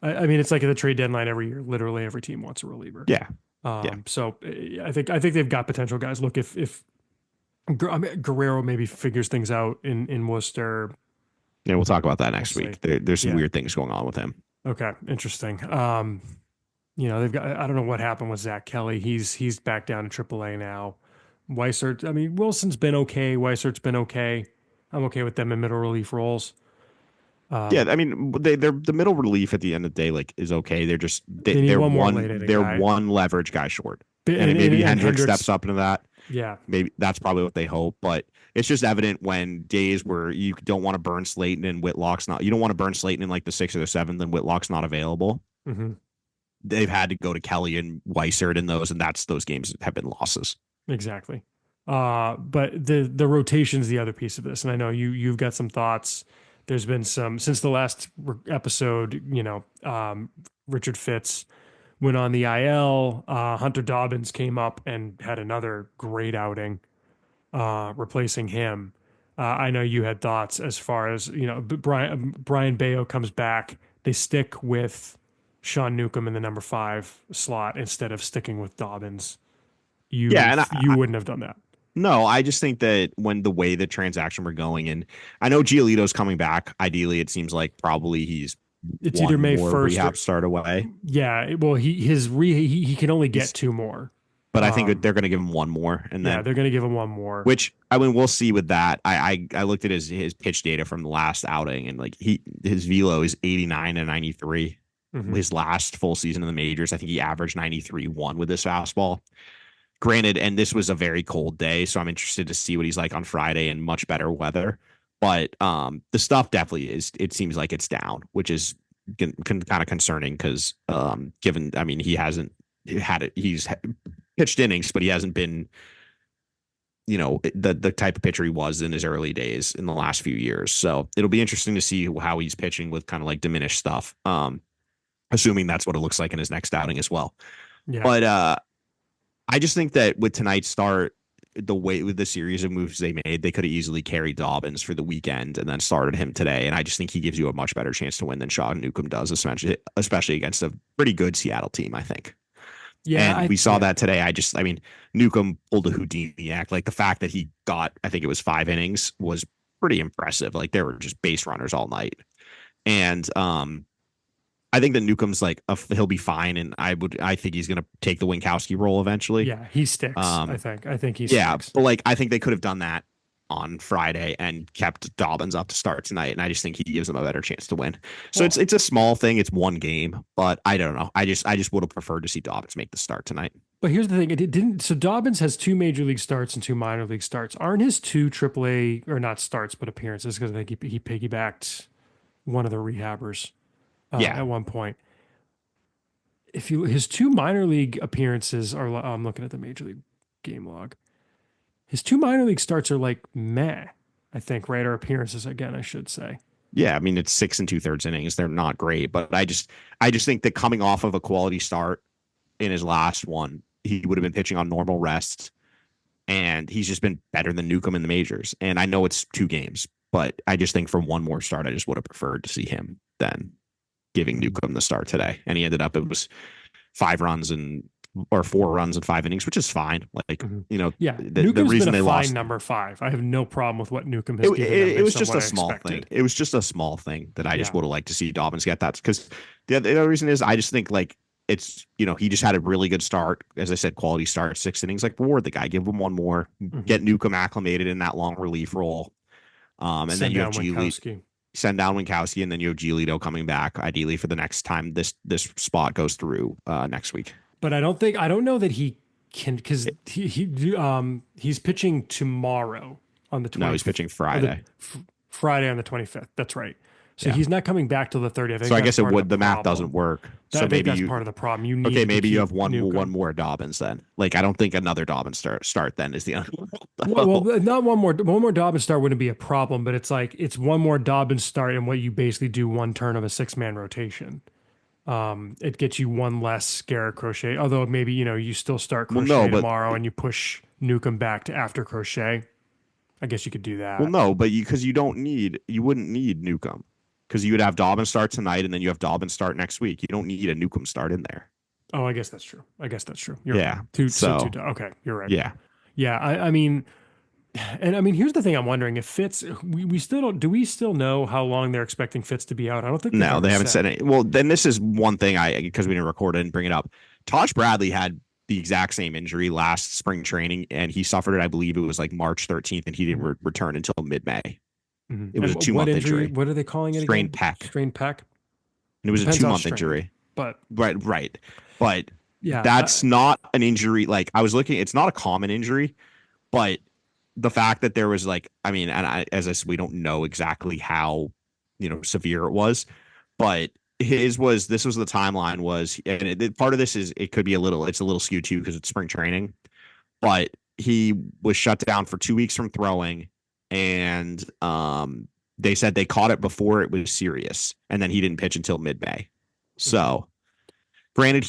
I mean, it's like at the trade deadline every year. Literally every team wants a reliever. Yeah, yeah. So I think they've got potential guys. Look, if I mean, Guerrero maybe figures things out in Worcester, Yeah, we'll talk about that we'll next see. week. There's some Yeah. weird things going on with him. Okay. Interesting. They've got. I don't know what happened with Zach Kelly. He's back down to AAA now. Weissert. I mean, Wilson's been okay. Weissert's been okay. I'm okay with them in middle relief roles. Yeah, I mean, they're the middle relief at the end of the day, like is okay. They're just They need one more late inning they're guy. one leverage guy short, And, and maybe and Hendricks steps up into that. Yeah. Maybe that's probably what they hope, but it's just evident when days where you don't want to burn Slayton and Whitlock's not, you don't want to burn Slayton in like the 6th or the 7th, and Whitlock's not available. Mm-hmm. They've had to go to Kelly and Weissert in those, and those games have been losses. Exactly. But the rotation's the other piece of this, and I know you've got some thoughts. There's been some since the last episode. Richard Fitz went on the IL. Hunter Dobbins came up and had another great outing, replacing him. I know you had thoughts as far as Brian Bayo comes back. They stick with Sean Newcomb in the number 5 slot instead of sticking with Dobbins. Yeah, and You wouldn't have done that. no, I just think that when the way the transaction were going, and I know Giolito's coming back. Ideally, it seems like probably he's It's one either May more 1st rehab start away. yeah. Well, he can only get 2 more. But I think they're going to give him one more, and then they're going to give him one more. which I mean we'll see with that. I looked at his pitch data from the last outing, and like his velo is 89 and 93. Mhm. His last full season in the majors, I think he averaged 93.1 with this fastball. Granted, and this was a very cold day, so I'm interested to see what he's like on Friday in much better weather. But the stuff definitely is. It seems like it's down, which is kind of concerning because given, I mean, he hasn't had it. He's pitched innings, but he hasn't been, the type of pitcher he was in his early days in the last few years. So it'll be interesting to see how he's pitching with kind of like diminished stuff. Assuming that's what it looks like in his next outing as well. Yeah. But I just think that with tonight's start, the way with the series of moves they made, they could have easily carried Dobbins for the weekend and then started him today. And I just think he gives you a much better chance to win than Sean Newcomb does, especially against a pretty good Seattle team, I think. Yeah. And we saw that today. I mean, Newcomb pulled a Houdini act. Like the fact that he got, I think it was 5 innings was pretty impressive. Like there were just base runners all night. And I think that Newcomb's like he'll be fine, and I think he's gonna take the Winkowski role eventually. Yeah, he sticks. I think he sticks. But like I think they could have done that on Friday and kept Dobbins up to start tonight, and I just think he gives them a better chance to win. So it's a small thing, it's one game, but I don't know. I just would have preferred to see Dobbins make the start tonight. But here's the thing: it didn't. So Dobbins has 2 major league starts and 2 minor league starts. Aren't his 2 AAA or not starts but appearances? Because I think he piggybacked one of the rehabbers. At one point. His 2 minor league appearances are, I'm looking at the major league game log. His 2 minor league starts are like meh, I think, right? Or appearances again, I should say. Yeah, I mean it's 6 2/3 innings. They're not great, but I just think that coming off of a quality start in his last one, he would have been pitching on normal rest, and he's just been better than Newcomb in the majors. And I know it's 2 games, but I just think for one more start, I just would have preferred to see him than giving Newcomb the start today. And he ended up, it was 4 runs and 5 innings, which is fine. Like, yeah, the reason they lost number 5. I have no problem with what Newcomb has given. It was just a small thing. It was just a small thing that I just would have liked to see Dobbins get that, because the other reason is I just think like it's, he just had a really good start. As I said, quality start, 6 innings, like reward the guy, give him one more, get Newcomb acclimated in that long relief role. And then you have Giolito. Send down Winkowski, and then you have Giolito coming back, ideally for the next time this spot goes through next week. But I don't know that he can, because he's pitching tomorrow on the 25th. No, he's pitching Friday. Friday on the 25th. That's right. So Yeah. he's not coming back till the 30th. I think So I that's guess it part of would. The math problem. doesn't work. I So think maybe that's you. part of the problem. You need Okay, to maybe you keep have one Newcomb. more Dobbins then. Like I don't think another Dobbins start then is the end. Well, not one more. One more Dobbins start wouldn't be a problem, but it's like it's one more Dobbins start and what you basically do one turn of a 6-man rotation. It gets you one less Garrett Crochet. Although maybe you still start Well, Crochet no, but tomorrow and you push Newcomb back to after Crochet. I guess you could do well, that. no, but you wouldn't need Newcomb because you would have Dobbins start tonight and then you have Dobbins start next week. You don't need a Newcomb start in there. Oh, I guess that's true. You're Yeah. right. So Okay, you're right. yeah. Yeah, I mean, and I mean, here's the thing. I'm wondering if Fitz. We still don't. Do we still know how long they're expecting Fitz to be out? I don't think No, they haven't said it. Well, then this is one thing because we didn't record it and bring it up. Tosh Bradley had the exact same injury last spring training, and he suffered it. I believe it was like March 13th, and he didn't return until mid-May. Mm-hmm. It was a 2-month injury. What are they calling it? Strained again? pec. Strained pec. And it was Depends a how 2-month strained, injury. But Right. But yeah, that's not an injury. Like I was looking, it's not a common injury, but the fact that there was like, I mean, and as I said, we don't know exactly how, severe it was, but this was the timeline was, and part of this is it could be it's a little skewed too because it's spring training, but he was shut down for 2 weeks from throwing, and they said they caught it before it was serious, and then he didn't pitch until mid-May. So, granted,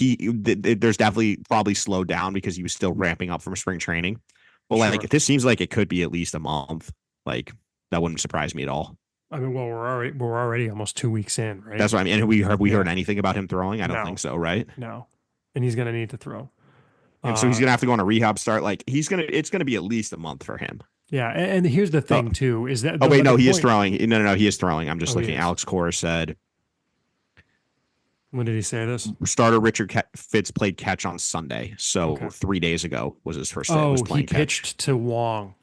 there's definitely probably slowed down because he was still ramping up from spring training, but like this seems like it could be at least a month. Like that wouldn't surprise me at all. I mean, well, we're already almost 2 weeks in, right? That's what I mean. And have we heard anything about him throwing? I don't think so, right? No, and he's gonna need to throw. And so he's gonna have to go on a rehab start. Like it's gonna be at least a month for him. Yeah, and here's the thing too is that. Oh wait, no, he is throwing. No, he is throwing. I'm just looking. Alex Cora said. When did he say this? Starter Richard Fitz played catch on Sunday, so 3 days ago was his first day. Oh, he pitched to Wong.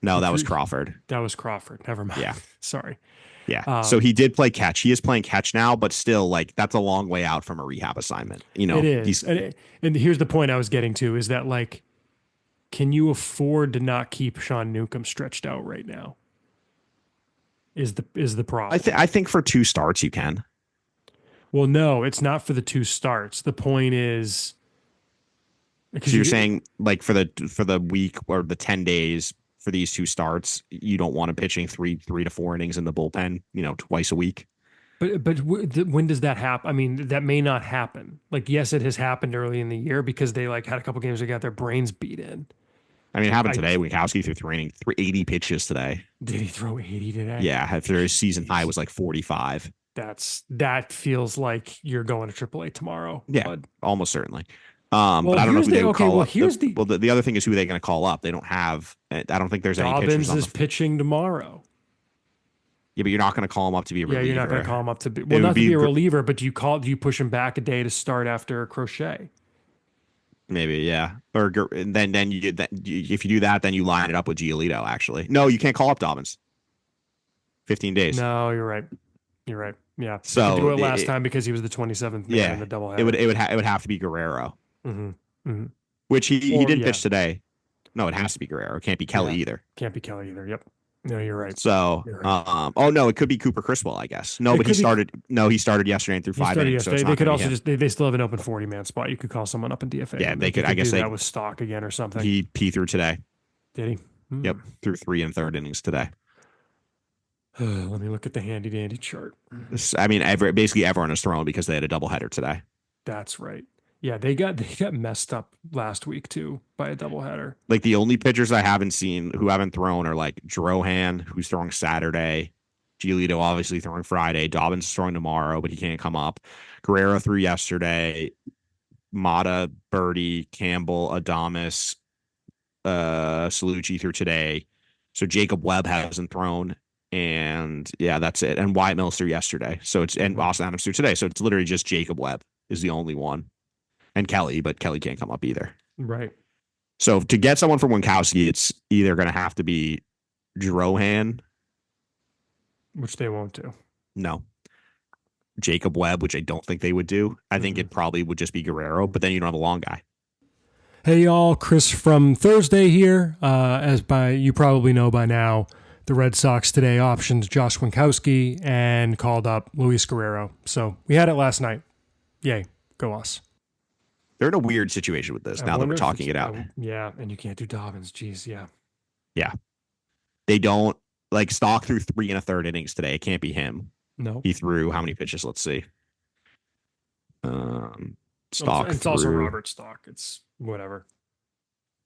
No, that was Crawford. That was Crawford. Never mind. Yeah. Sorry. Yeah. So he did play catch. He is playing catch now, but still, like, that's a long way out from a rehab assignment. It is. And here's the point I was getting to is that, like, can you afford to not keep Sean Newcomb stretched out right now? Is the problem. I think for 2 starts you can. Well, no, it's not for the 2 starts. The point is. So you're saying, like, for the week or the 10 days for these 2 starts, you don't want him pitching 3 to 4 innings in the bullpen, twice a week. But when does that happen? I mean, that may not happen. Like, yes, it has happened early in the year because they like had a couple games they got their brains beat in. I mean, it happened today. Winkowski threw 80 pitches today. Did he throw 80 today? Yeah, after his season high was like 45. That feels like you're going to AAA tomorrow. Yeah, bud. Almost certainly. But I don't know who they would call up. The other thing is who they're going to call up. They don't have. I don't think there's any pitchers. Dobbins is pitching tomorrow. Yeah, but you're not going to call him up to be a reliever. Yeah, you're not going to call him up to be not to be a reliever, but do you push him back a day to start after Crochet? Maybe, yeah. Or then if you do that, then you line it up with Giolito. Actually, no, you can't call up Dobbins. 15 days. No, you're right. Yeah. So you could do it last time because he was the 27th man in the doubleheader. It would have to be Guerrero. Mm-hmm. Which he didn't pitch today. No, it has to be Guerrero. It can't be Kelly either. Can't be Kelly either. Yep. No, you're right. So, oh no, it could be Cooper Criswell, I guess. No, but he started yesterday and threw 5 innings. So they could also they still have an open 40-man spot. You could call someone up in DFA. Yeah, they could. I guess that was Stock again or something. He threw today. Did he? Yep, threw 3 and 3rd innings today. Let me look at the handy dandy chart. I mean, basically everyone is thrown because they had a doubleheader today. That's right. Yeah, they got messed up last week too by a doubleheader. Like the only pitchers I haven't seen who haven't thrown are like Drohan, who's throwing Saturday, Giolito obviously throwing Friday, Dobbins throwing tomorrow, but he can't come up. Guerrero threw yesterday, Mata, Birdie, Campbell, Adames, Salucci threw today. So Jacob Webb hasn't thrown. And yeah, that's it. And Wyatt Mills threw yesterday. And Austin Adams threw today. So it's literally just Jacob Webb is the only one. And Kelly, but Kelly can't come up either. Right. So to get someone from Winkowski, it's either going to have to be Drohan. Which they won't do. No. Jacob Webb, which I don't think they would do. I think it probably would just be Guerrero, but then you don't have a long guy. Hey, y'all. Chris from Thursday here. You probably know by now, the Red Sox today optioned Josh Winkowski and called up Luis Guerrero. So we had it last night. Yay, go us. They're in a weird situation with this now that we're talking it out. Yeah, and you can't do Dobbins. Jeez, yeah. Yeah. They don't like Stock threw 3 1/3 innings today. It can't be him. No. He threw how many pitches? Let's see. Stock. It's also Robert Stock. It's whatever.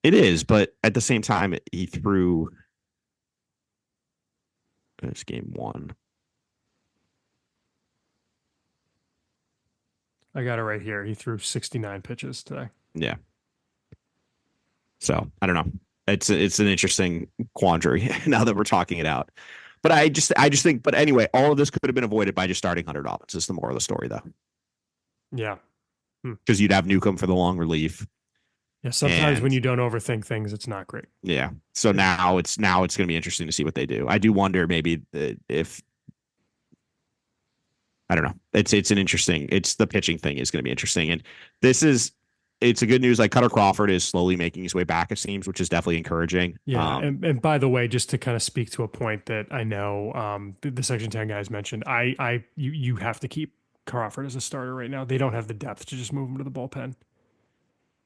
It is, but at the same time, he threw. This game 1. I got it right here. He threw 69 pitches today. Yeah. So I don't know. It's an interesting quandary now that we're talking it out. But I just think. But anyway, all of this could have been avoided by just starting Hunter Dobbins. Is the moral of the story, though. Yeah. Because you'd have Newcomb for the long relief. Yeah. Sometimes when you don't overthink things, it's not great. Yeah. So now it's going to be interesting to see what they do. I do wonder maybe if. I don't know. It's an interesting. It's the pitching thing is going to be interesting, and it's a good news. Like Cutter Crawford is slowly making his way back, it seems, which is definitely encouraging. Yeah, and by the way, just to kind of speak to a point that I know the Section 10 guys mentioned, you have to keep Crawford as a starter right now. They don't have the depth to just move him to the bullpen.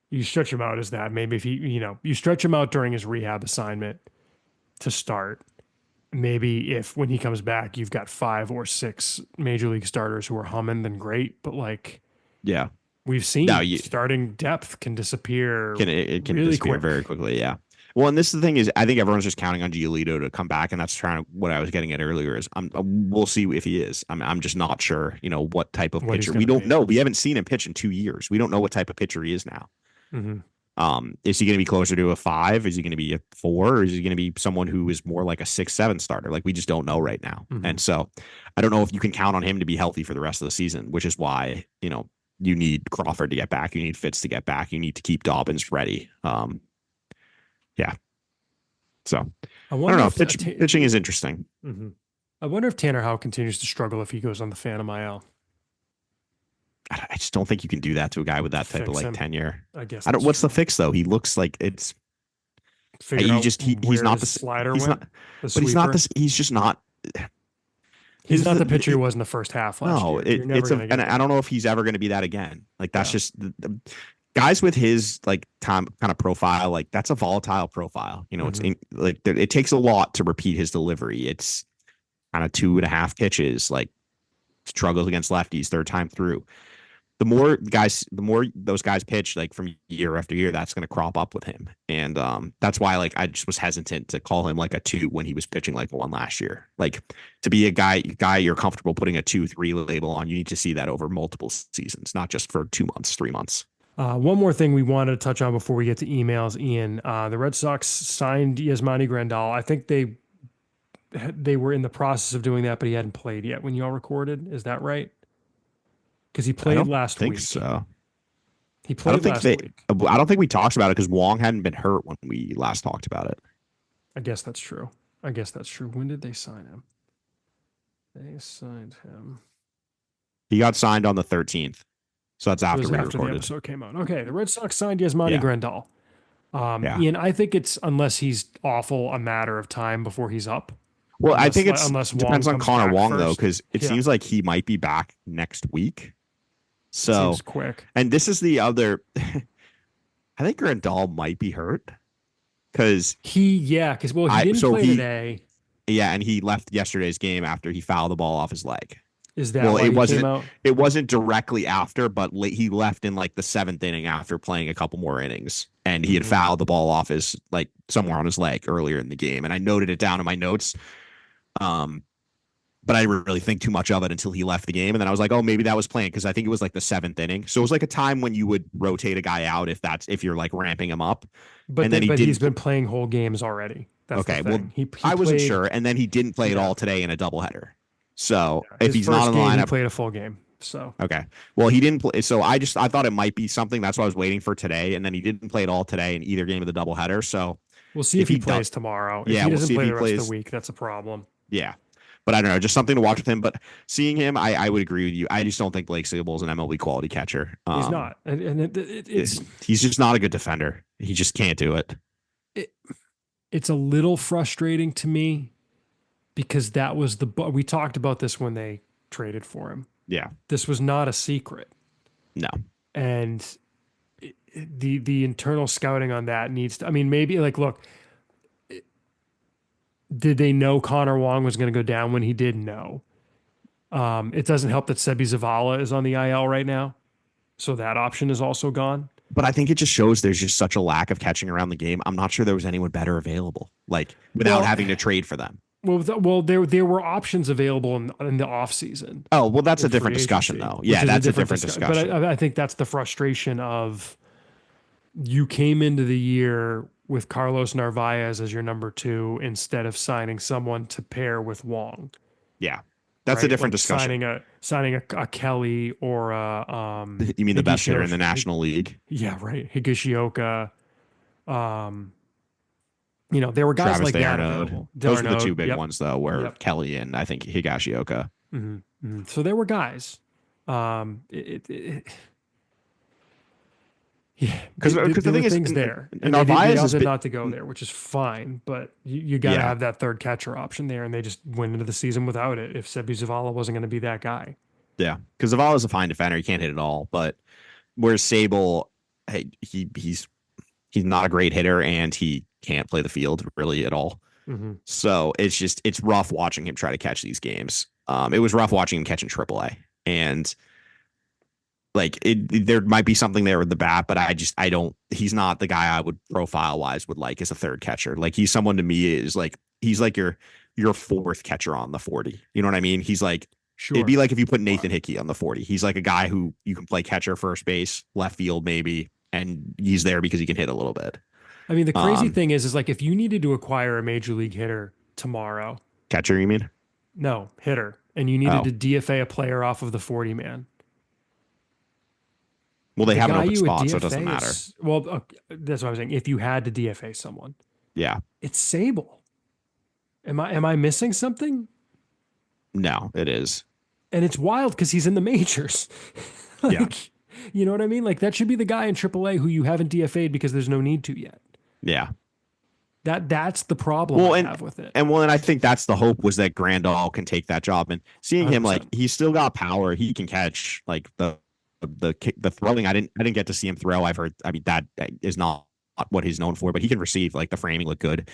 You stretch him out as that. Maybe if you stretch him out during his rehab assignment to start. Maybe if when he comes back, you've got 5 or 6 major league starters who are humming, then great. But yeah, we've seen starting depth can disappear. It can really disappear very quickly. Yeah. Well, and this is the thing is, I think everyone's just counting on Giolito to come back, and that's what I was getting at earlier. Is we'll see if he is. I'm just not sure. What type of pitcher. We don't know. We haven't seen him pitch in 2 years. We don't know what type of pitcher he is now. Mm-hmm. Is he going to be closer to a 5? Is he going to be a 4? Or is he going to be someone who is more like a 6, 7 starter? Like we just don't know right now. Mm-hmm. And so I don't know if you can count on him to be healthy for the rest of the season, which is why, you need Crawford to get back. You need Fitz to get back. You need to keep Dobbins ready. Yeah. So I don't know. Pitching is interesting. Mm-hmm. I wonder if Tanner Houck continues to struggle if he goes on the Phantom IL. I just don't think you can do that to a guy with that type of tenure. I guess. What's the fix though? He looks like it's. He's not the slider. He's not. But he's not this. He's just not. He's not the pitcher he was in the first half last year. And I don't know if he's ever going to be that again. Like that's just the guys with his time kind of profile. Like that's a volatile profile. It's it takes a lot to repeat his delivery. It's kind of 2.5 pitches. Like struggles against lefties 3rd time through. The more those guys pitch from year after year, that's going to crop up with him. And that's why I just was hesitant to call him a 2 when he was pitching like 1 last year. To be a guy you're comfortable putting a 2-3 label on, you need to see that over multiple seasons, not just for 2 months, 3 months. One more thing we wanted to touch on before we get to emails, Ian. The Red Sox signed Yasmani Grandal. I think they were in the process of doing that, but he hadn't played yet when y'all recorded. Is that right? Because he played last week. I think so. He played last week. I don't think we talked about it because Wong hadn't been hurt when we last talked about it. I guess that's true. When did they sign him? They signed him. He got signed on the 13th. So that's after we recorded. The episode came out. Okay, the Red Sox signed Yasmani Grandal. Ian, I think it's, unless he's awful, a matter of time before he's up. Well, I think it depends on Connor Wong, though, because it seems like he might be back next week. So seems quick. And this is the other. I think Grandal might be hurt because he didn't play today. Yeah, and he left yesterday's game after he fouled the ball off his leg. Is that why he came out? It wasn't directly after, but he left in the 7th inning after playing a couple more innings, and he had fouled the ball off his somewhere on his leg earlier in the game, and I noted it down in my notes. But I didn't really think too much of it until he left the game. And then I was like, oh, maybe that was planned because I think it was the 7th inning. So it was a time when you would rotate a guy out if you're ramping him up. But he's been playing whole games already. That's okay. Well, I wasn't sure. And then he didn't play at all today in a doubleheader. So if he's not in the lineup, he played a full game. So okay. Well, he didn't play. So I thought it might be something. That's why I was waiting for today. And then he didn't play at all today in either game of the doubleheader. So we'll see if he plays tomorrow. If he doesn't play the rest of the week, that's a problem. Yeah. But I don't know, just something to watch with him. But seeing him, I would agree with you. I just don't think Blake Snell is an MLB quality catcher. He's not. And he's just not a good defender. He just can't do it. It's a little frustrating to me because that was we talked about this when they traded for him. Yeah. This was not a secret. No. And the internal scouting on that needs to, I mean, maybe like, look, did they know Connor Wong was going to go down when he did? No. It doesn't help that Sebi Zavala is on the IL right now. So that option is also gone. But I think it just shows there's just such a lack of catching around the game. I'm not sure there was anyone better available, like without having to trade for them. Well, there were options available in the offseason. Oh, well, that's a different discussion, though. Yeah, that's a different discussion. But I think that's the frustration of you came into the year with Carlos Narvaez as your number 2 instead of signing someone to pair with Wong. Yeah, that's a different discussion. Signing a Kelly or a you mean the best hitter in the National League? Yeah, right. Higashioka. There were guys Travis like that. Those were the 2 big ones, though, were Kelly and I think Higashioka. Mm-hmm. Mm-hmm. So there were guys. Yeah, because the thing is, things there, and Narvaez is not to go there, which is fine. But you got to have that third catcher option there, and they just went into the season without it. If Sebi Zavala wasn't going to be that guy, yeah, because Zavala's a fine defender, he can't hit it all. But whereas Sable, hey, he's not a great hitter, and he can't play the field really at all. Mm-hmm. So it's rough watching him try to catch these games. It was rough watching him catch in AAA, and like there might be something there with the bat, but I don't, he's not the guy I would profile wise would like as a third catcher. Like he's someone to me is like, he's like your 4th catcher on the 40. You know what I mean? He's like, sure. It'd be like if you put Nathan Hickey on the 40. He's like a guy who you can play catcher, first base, left field, maybe. And he's there because he can hit a little bit. I mean, the crazy thing is like, if you needed to acquire a major league hitter tomorrow, catcher, you mean? No, hitter. And you needed to DFA a player off of the 40 man. Well, they have an open spot, so it doesn't matter. That's what I'm saying. If you had to DFA someone, yeah, it's Sable. Am I missing something? No, it is, and it's wild because he's in the majors. You know what I mean? Like that should be the guy in AAA who you haven't DFA'd because there's no need to yet. Yeah, that's the problem I have with it. And I think that's the hope was that Grandal can take that job, and seeing 100%. Him like he's still got power, he can catch like the throwing. I didn't get to see him throw. I've heard. I mean, that is not what he's known for, but he can receive. Like the framing looked good.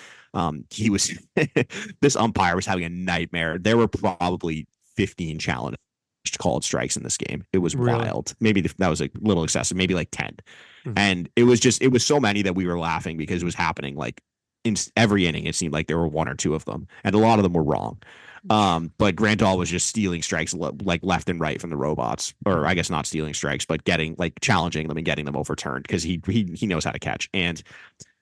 He was this umpire was having a nightmare. There were probably 15 challenged called strikes in this game. It was wild. Maybe that was a little excessive. Maybe like 10. Mm-hmm. And it was so many that we were laughing because it was happening like in every inning. It seemed like there were 1 or 2 of them, and a lot of them were wrong. But Grandal was just stealing strikes like left and right from the robots, or I guess not stealing strikes, but getting like challenging them and getting them overturned because he knows how to catch. And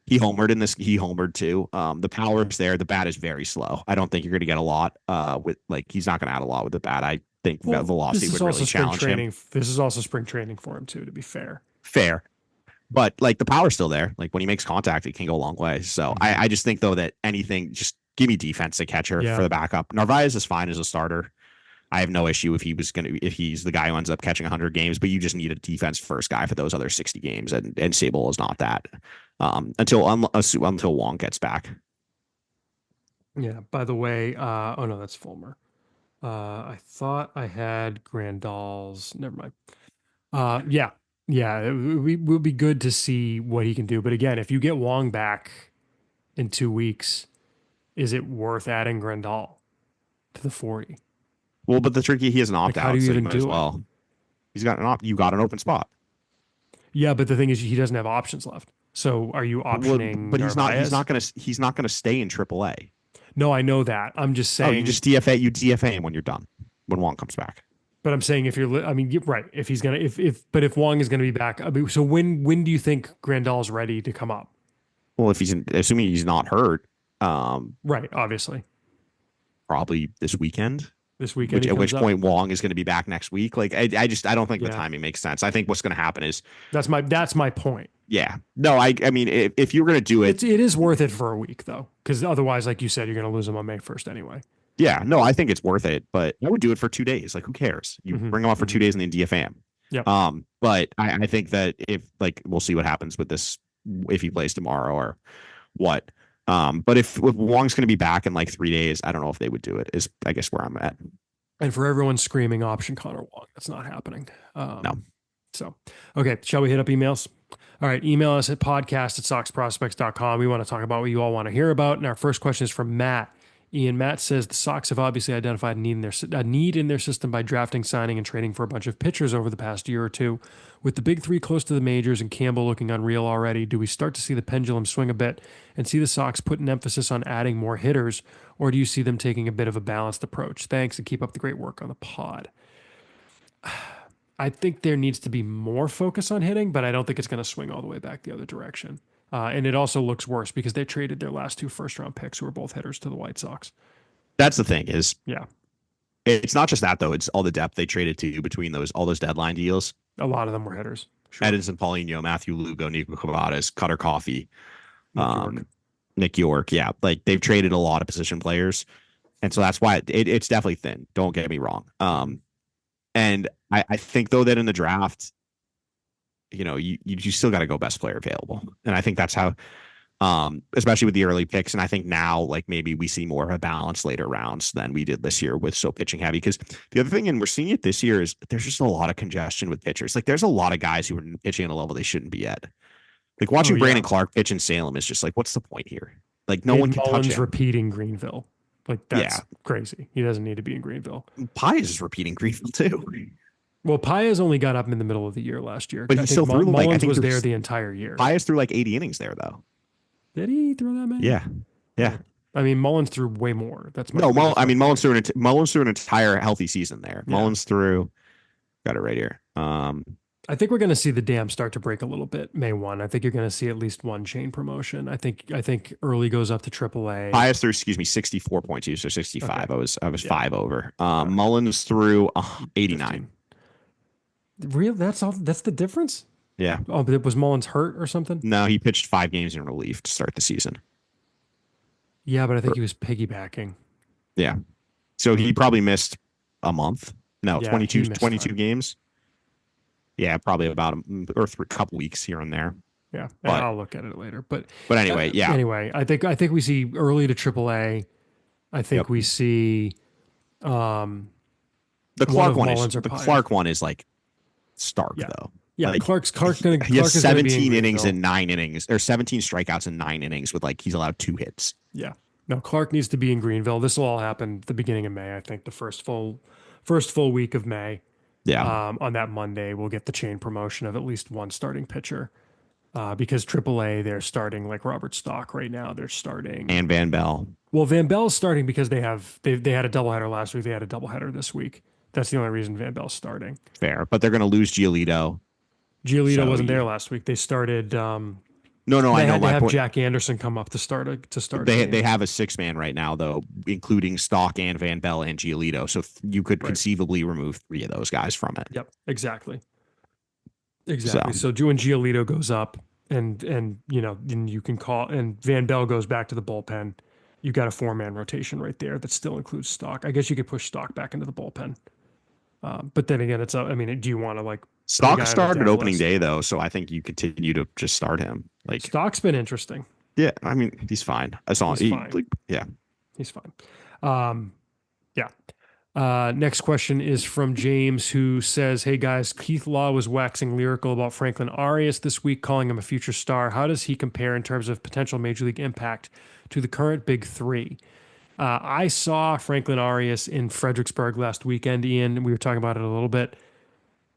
he homered in this. He homered too. The power's there. The bat is very slow. I don't think you're going to get a lot with like he's not going to add a lot with the bat. I think velocity would really challenge him. This is also spring training for him too, to be fair. Fair. But like the power's still there. Like when he makes contact, it can go a long way. So I just think though that anything just give me defense to catcher for the backup. Narvaez is fine as a starter. I have no issue if he's the guy who ends up catching 100 games, but you just need a defense first guy for those other 60 games, and Sable is not that until Wong gets back. Yeah. By the way, oh no, that's Fulmer. I thought I had Grandal's. Never mind. Yeah. It would be good to see what he can do. But again, if you get Wong back in 2 weeks, is it worth adding Grandal to the 40? Well, but the tricky, he has an opt out, so you might as well. He's got you got an open spot. Yeah, but the thing is, he doesn't have options left. So are you optioning? But he's not gonna stay in AAA. No, I know that. I'm just saying. You just DFA him when you're done, when Wong comes back. But I'm saying if you're, I mean, you're right. If he's gonna, if Wong is gonna be back, I mean, so when do you think Grandal's ready to come up? Well, assuming he's not hurt. Right, obviously. Probably this weekend. At which point Wong is going to be back next week. Like I don't think the timing makes sense. I think what's going to happen is that's my point. Yeah. No, I mean if you're going to do it, it is worth it for a week though, because otherwise, like you said, you're going to lose him on May 1st anyway. Yeah. No, I think it's worth it, but I would do it for 2 days. Like who cares? You bring him off for 2 days and then DFA him. Yeah. But I think that if like we'll see what happens with this if he plays tomorrow or what. But if Wong's going to be back in like 3 days, I don't know if they would do it. Is I guess where I'm at. And for everyone screaming option Connor Wong, that's not happening. No. So, okay, shall we hit up emails? All right, email us at podcast@soxprospects.com. We want to talk about what you all want to hear about. And our first question is from Matt. Matt says the Sox have obviously identified a need in their system by drafting, signing, and trading for a bunch of pitchers over the past year or two. With the big three close to the majors and Campbell looking unreal already, do we start to see the pendulum swing a bit and see the Sox put an emphasis on adding more hitters, or do you see them taking a bit of a balanced approach? Thanks, and keep up the great work on the pod. I think there needs to be more focus on hitting, but I don't think it's going to swing all the way back the other direction. And it also looks worse because they traded their last two first-round picks, who were both hitters, to the White Sox. That's the thing is, Yeah, it's not just that though. It's all the depth they traded to between all those deadline deals. a lot of them were hitters. Sure. Edinson Paulinho, Matthew Lugo, Nico Cavadas, Cutter Coffee, Nick York. Nick York. Yeah, like they've traded a lot of position players, and so that's why it's definitely thin. Don't get me wrong. And I think though that in the draft, you still got to go best player available, and I think that's how. Especially with the early picks. And I think now, like maybe we see more of a balance later rounds than we did this year with so pitching heavy. Because the other thing, and we're seeing it this year, is there's just a lot of congestion with pitchers. Like there's a lot of guys who are pitching at a level they shouldn't be at. Like watching Brandon Clark pitch in Salem is just like, what's the point here? Like no one can touch him. Repeating Greenville. Like that's crazy. He doesn't need to be in Greenville. Pius is repeating Greenville too. Well, Pius only got up in the middle of the year last year. But he still threw Mullins was there the entire year. Pius threw like 80 innings there though. Did he throw that many? Yeah. I mean, Mullins threw way more. That's Mullins threw an entire healthy season there. Yeah. Mullins threw. Got it right here. I think we're going to see the dam start to break a little bit May 1. I think you're going to see at least one chain promotion. I think early goes up to AAA. Pius threw 64.2, so 65. Okay. I was 5 over. Mullins threw 89. 15. Real? That's all. That's the difference. Yeah. Oh, but was Mullins hurt or something? No, he pitched 5 games in relief to start the season. Yeah, but I think he was piggybacking. Yeah. So he probably missed a month. No, Yeah, 22 games. Yeah, probably about a couple weeks here and there. Yeah, but, I'll look at it later. But anyway, yeah. Anyway, I think we see early to AAA. I think we see the Clark one is Clark one is like stark though. Yeah, like, Clark's gonna. He has 17 innings and 9 innings, or 17 strikeouts and 9 innings with he's allowed 2 hits. Yeah, no, Clark needs to be in Greenville. This will all happen at the beginning of May. I think the first full week of May. Yeah. On that Monday, we'll get the chain promotion of at least one starting pitcher. Because AAA, they're starting like Robert Stock right now. They're starting and Van Bell. Well, Van Bell's starting because they had a doubleheader last week. They had a doubleheader this week. That's the only reason Van Bell's starting. Fair, but they're going to lose Giolito. Giolito wasn't there last week. They started. No, I know. They have Jack Anderson come up to start. They have a 6-man right now though, including Stock and Van Bell and Giolito. So you could conceivably remove 3 of those guys from it. Yep, exactly. So when Giolito goes up, and then you can call, and Van Bell goes back to the bullpen. You got a 4-man rotation right there that still includes Stock. I guess you could push Stock back into the bullpen. But then again, do you want to Stock started opening day though, so I think you continue to just start him. Stock's been interesting. Yeah, I mean he's fine. He's fine. He's fine. Next question is from James, who says, "Hey guys, Keith Law was waxing lyrical about Franklin Arias this week, calling him a future star. How does he compare in terms of potential major league impact to the current big 3? I saw Franklin Arias in Fredericksburg last weekend, Ian. We were talking about it a little bit.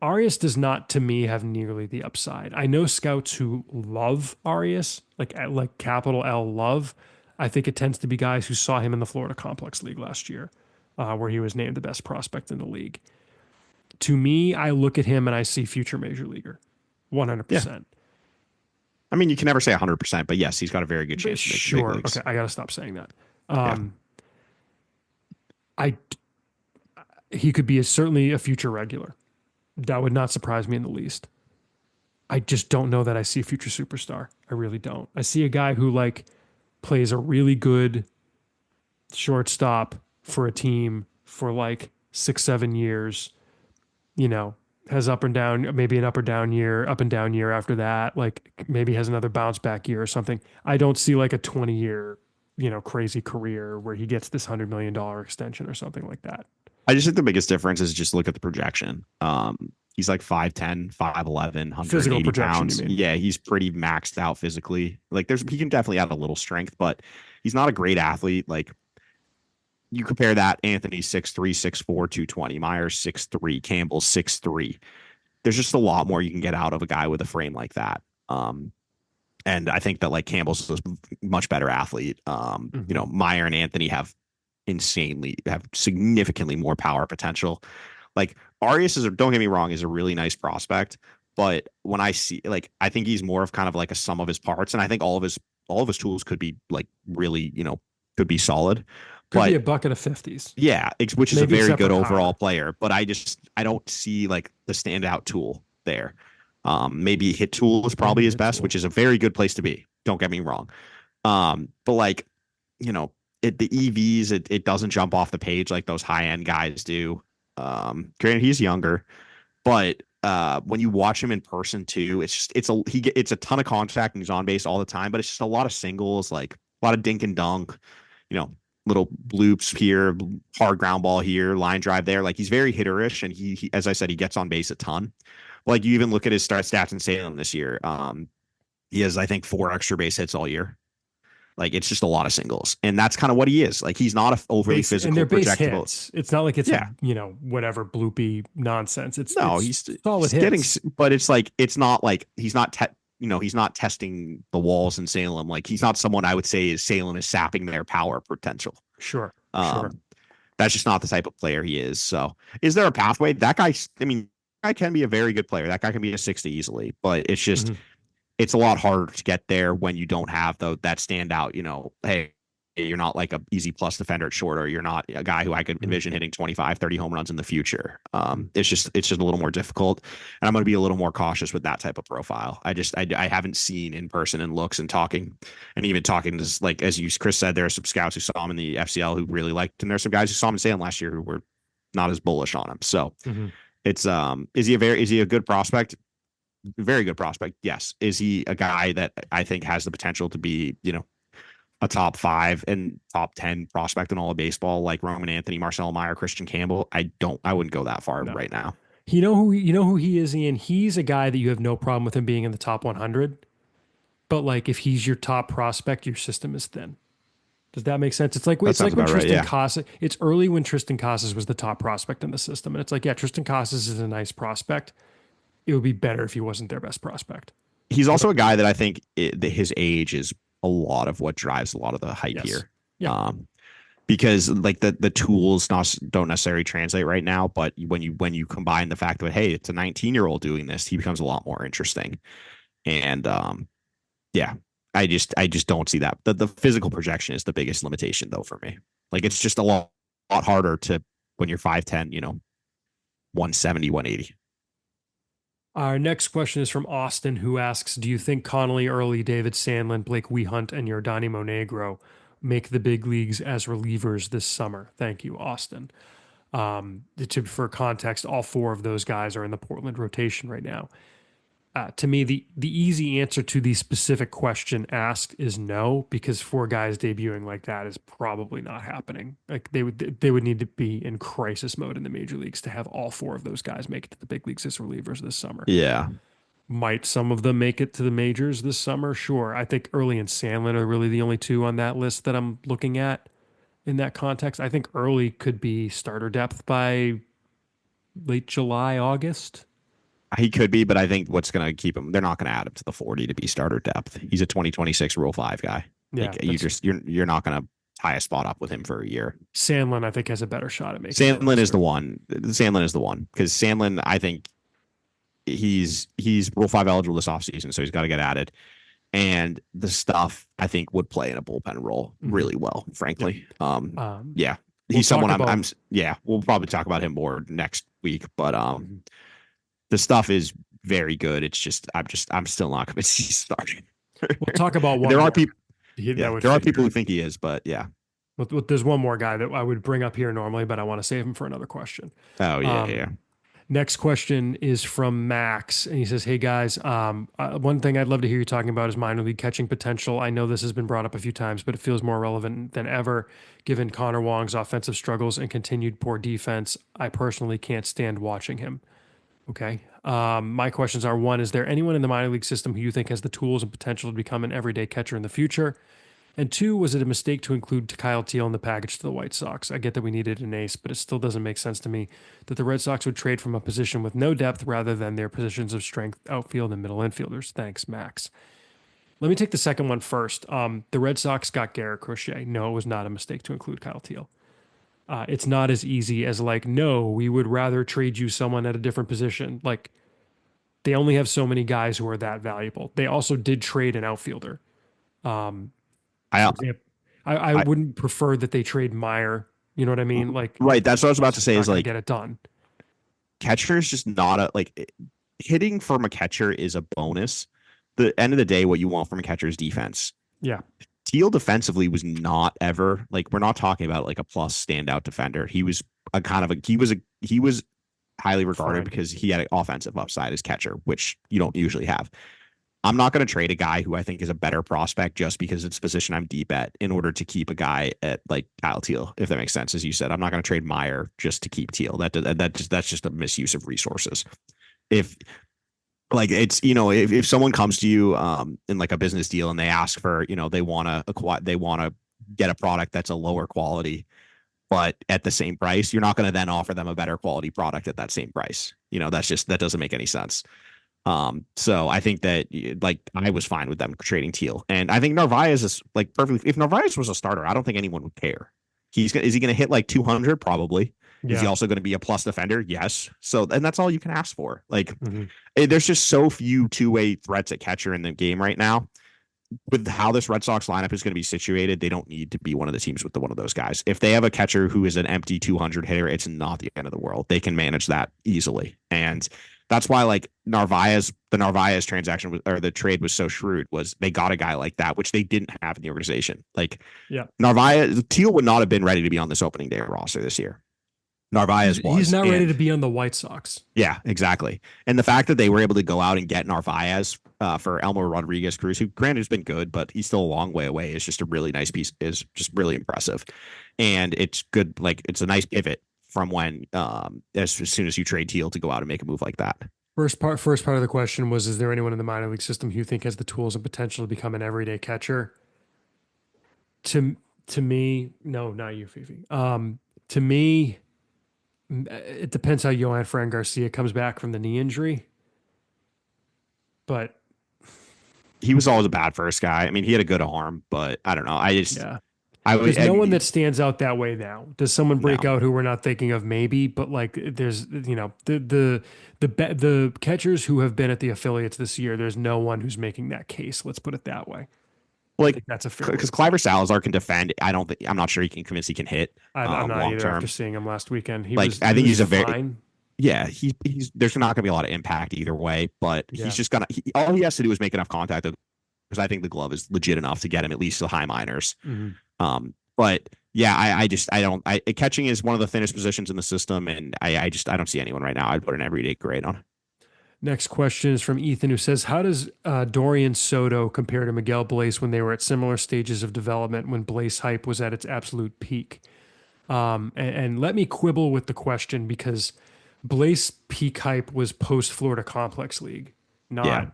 Arias does not, to me, have nearly the upside. I know scouts who love Arias, like capital L love. I think it tends to be guys who saw him in the Florida Complex League last year, where he was named the best prospect in the league. To me, I look at him and I see future major leaguer, 100%. Yeah. I mean, you can never say 100%, but yes, he's got a very good chance. Sure. Okay, I got to stop saying that. He could be certainly a future regular. That would not surprise me in the least. I just don't know that I see a future superstar. I really don't. I see a guy who plays a really good shortstop for a team for 6-7 years, has up and down, maybe an up or down year, up and down year after that. Like maybe has another bounce back year or something. I don't see like a 20-year, crazy career where he gets this $100 million extension or something like that. I just think the biggest difference is just look at the projection. He's like 5'10, 5'11, Physical 180 projection, you pounds. mean? Yeah, he's pretty maxed out physically. Like he can definitely add a little strength, but he's not a great athlete. Like you compare that Anthony 6'3, 6'4, 220, Myers 6'3, Campbell 6'3. There's just a lot more you can get out of a guy with a frame like that. And I think that like Campbell's a much better athlete. Meyer and Anthony have significantly more power potential. Like Arias don't get me wrong, is a really nice prospect, but when I see like I think he's more of kind of like a sum of his parts, and I think all of his tools could be like really, could be solid. Could be But a bucket of 50s. yeah, which is Maybe a very except good for overall Kyle. player, but I don't see like the standout tool there. Maybe hit tool is probably Maybe his hit best, tool. which is a very good place to be. Don't get me wrong. But like, the EVs, it doesn't jump off the page like those high end guys do. Granted, he's younger, but when you watch him in person too, it's a ton of contact and he's on base all the time, but it's just a lot of singles, like a lot of dink and dunk, you know, little loops here, hard ground ball here, line drive there. Like he's very hitterish, and he as I said, he gets on base a ton. Like you even look at his stats in Salem this year. He has I think 4 extra base hits all year. Like it's just a lot of singles, and that's kind of what he is. Like he's not a overly Base and physical, they're base projectable. hits. It's not like it's Yeah, whatever bloopy nonsense. no, It's solid he's getting, hits. but it's like it's not like he's not he's not testing the walls in Salem. Like he's not someone I would say is Salem is sapping their power potential. Sure. Sure. Um, that's just not the type of player he is. So, is there a pathway? That guy, I mean, guy can be a very good player. That guy can be a 60 easily, but it's just Mhm. it's a lot harder to get there when you don't have that standout, hey, you're not like a easy plus defender at short, or you're not a guy who I could envision hitting 25, 30 home runs in the future. It's just a little more difficult. And I'm going to be a little more cautious with that type of profile. I haven't seen in person and looks and talking, and even talking to, like, as Chris said, there are some scouts who saw him in the FCL who really liked, and there's some guys who saw him in Salem last year who were not as bullish on him. So Mhm. it's, is he a good prospect? Very good prospect. Yes. Is he a guy that I think has the potential to be, a top 5 and top 10 prospect in all of baseball, like Roman Anthony, Marcelo Meyer, Christian Campbell? I wouldn't go that far No. right now. You know who he is, Ian? He's a guy that you have no problem with him being in the top 100. But like if he's your top prospect, your system is thin. Does that make sense? That It's sounds like when about right. Tristan Yeah. Casas. It's early when Tristan Casas was the top prospect in the system, and it's like, yeah, Tristan Casas is a nice prospect. It would be better if he wasn't their best prospect. He's But also a guy that I think his age is a lot of what drives a lot of the hype yes, here. yeah, Because like the tools don't necessarily translate right now, but when you combine the fact that, hey, it's a 19-year-old doing this, he becomes a lot more interesting. And yeah, I just don't see that. The physical projection is the biggest limitation though for me. Like it's just a lot harder to when you're 5'10, 170, 180. Our next question is from Austin, who asks, "Do you think Connolly, Early, David Sandlin, Blake Wehunt, and Yordani Monegro make the big leagues as relievers this summer?" Thank you, Austin. For context, all 4 of those guys are in the Portland rotation right now. To me, the easy answer to the specific question asked is no, because 4 guys debuting like that is probably not happening. Like they would need to be in crisis mode in the major leagues to have all 4 of those guys make it to the big leagues as relievers this summer. Yeah. Might some of them make it to the majors this summer? Sure. I think Early and Sandlin are really the only 2 on that list that I'm looking at in that context. I think Early could be starter depth by late July, August. He could be, but I think what's going to keep him, they're not going to add him to the 40 to be starter depth. He's a 2026 Rule 5 guy. Yeah, Like you're not going to tie a spot up with him for a year. Sandlin, I think, has a better shot at making the Sandlin is roster. the one. Sandlin is the one because Sandlin, I think he's Rule 5 eligible this offseason, so he's got to get added. And the stuff I think would play in a bullpen role really well, frankly. Yeah, We'll he's someone talk I'm. about- Yeah, we'll probably talk about him more next week, but the stuff is very good. It's just I'm still not convinced he's starting. We'll talk about one There more. are people. That Yeah, would there are fit people here. who think he is, but yeah. There's one more guy that I would bring up here normally, but I want to save him for another question. Oh yeah, Um, yeah. Next question is from Max, and he says, "Hey guys, one thing I'd love to hear you talking about is minor league catching potential. I know this has been brought up a few times, but it feels more relevant than ever given Connor Wong's offensive struggles and continued poor defense. I personally can't stand watching him." Okay. My questions are: one, is there anyone in the minor league system who you think has the tools and potential to become an everyday catcher in the future? And two, was it a mistake to include Kyle Teal in the package to the White Sox? I get that we needed an ace, but it still doesn't make sense to me that the Red Sox would trade from a position with no depth rather than their positions of strength, outfield, and middle infielders. Thanks, Max. Let me take the second one first. The Red Sox got Garrett Crochet. No, it was not a mistake to include Kyle Teal. It's not as easy as like, no, we would rather trade you someone at a different position. Like, they only have so many guys who are that valuable. They also did trade an outfielder. I, For example, I I wouldn't prefer that they trade Meyer. You know what I mean? Like, right. That's what I was about to say. not Is going to like get it done. catcher is just not a like hitting from a catcher is a bonus. The end of the day, what you want from a catcher is defense. Yeah. Teal defensively was not ever like we're not talking about like a plus standout defender. He was a kind of a he was highly regarded Fine. because he had an offensive upside as catcher, which you don't usually have. I'm not going to trade a guy who I think is a better prospect just because it's a position I'm deep at in order to keep a guy at like Kyle Teal, if that makes sense. As you said, I'm not going to trade Meyer just to keep Teal. That's just a misuse of resources. If like it's if someone comes to you in like a business deal and they ask for they want to acquire they want to get a product that's a lower quality but at the same price, you're not going to then offer them a better quality product at that same price. That doesn't make any sense. So I think that like I was fine with them trading Teal, and I think Narvaez is like perfectly. If Narvaez was a starter, I don't think anyone would care. Is he going to hit like 200? Probably. Is he Yeah. also going to be a plus defender? Yes. So and that's all you can ask for. Like hmm there's just so few two-way threats at catcher in the game right now. With how this Red Sox lineup is going to be situated, they don't need to be one of the teams with one of those guys. If they have a catcher who is an empty 200 hitter, it's not the end of the world. They can manage that easily, and that's why like the Narvaez transaction or the trade was so shrewd. Was they got a guy like that, which they didn't have in the organization. Like Yeah. Narvaez, Teal would not have been ready to be on this opening day roster this year. Narvaez was. He's not ready to be on the White Sox. Yeah, exactly. And the fact that they were able to go out and get Narvaez for Elmer Rodriguez Cruz, who granted has been good, but he's still a long way away, is just a really nice piece, is just really impressive. And it's good. Like it's a nice pivot from when as soon as you trade Teal to go out and make a move like that. First part of the question was: is there anyone in the minor league system who you think has the tools and potential to become an everyday catcher? To to me, no, not you, Fifi. To me, it depends how Johan Fran Garcia comes back from the knee injury. But He was always a bad first guy. I mean, he had a good arm, but I don't know. yeah, I would there's no one that stands out that way now. Does someone break no. out who we're not thinking of? Maybe, but like, there's the catchers who have been at the affiliates this year. There's no one who's making that case. Let's put it that way. I Like think that's a fair. because Cliver Salazar can defend. I'm not sure he can convince he can hit I'm not long either. term. After seeing him last weekend, I think he's a very fine. yeah, he's there's not going to be a lot of impact either way, but Yeah. he's just all he has to do is make enough contact because I think the glove is legit enough to get him at least to the high minors. Mhm. But yeah, catching is one of the thinnest positions in the system, and I don't see anyone right now I'd put an everyday grade on. Next question is from Ethan, who says, "How does Dorian Soto compare to Miguel Blaze when they were at similar stages of development when Blaze hype was at its absolute peak?" And let me quibble with the question because Blaze peak hype was post Florida Complex League, Yeah.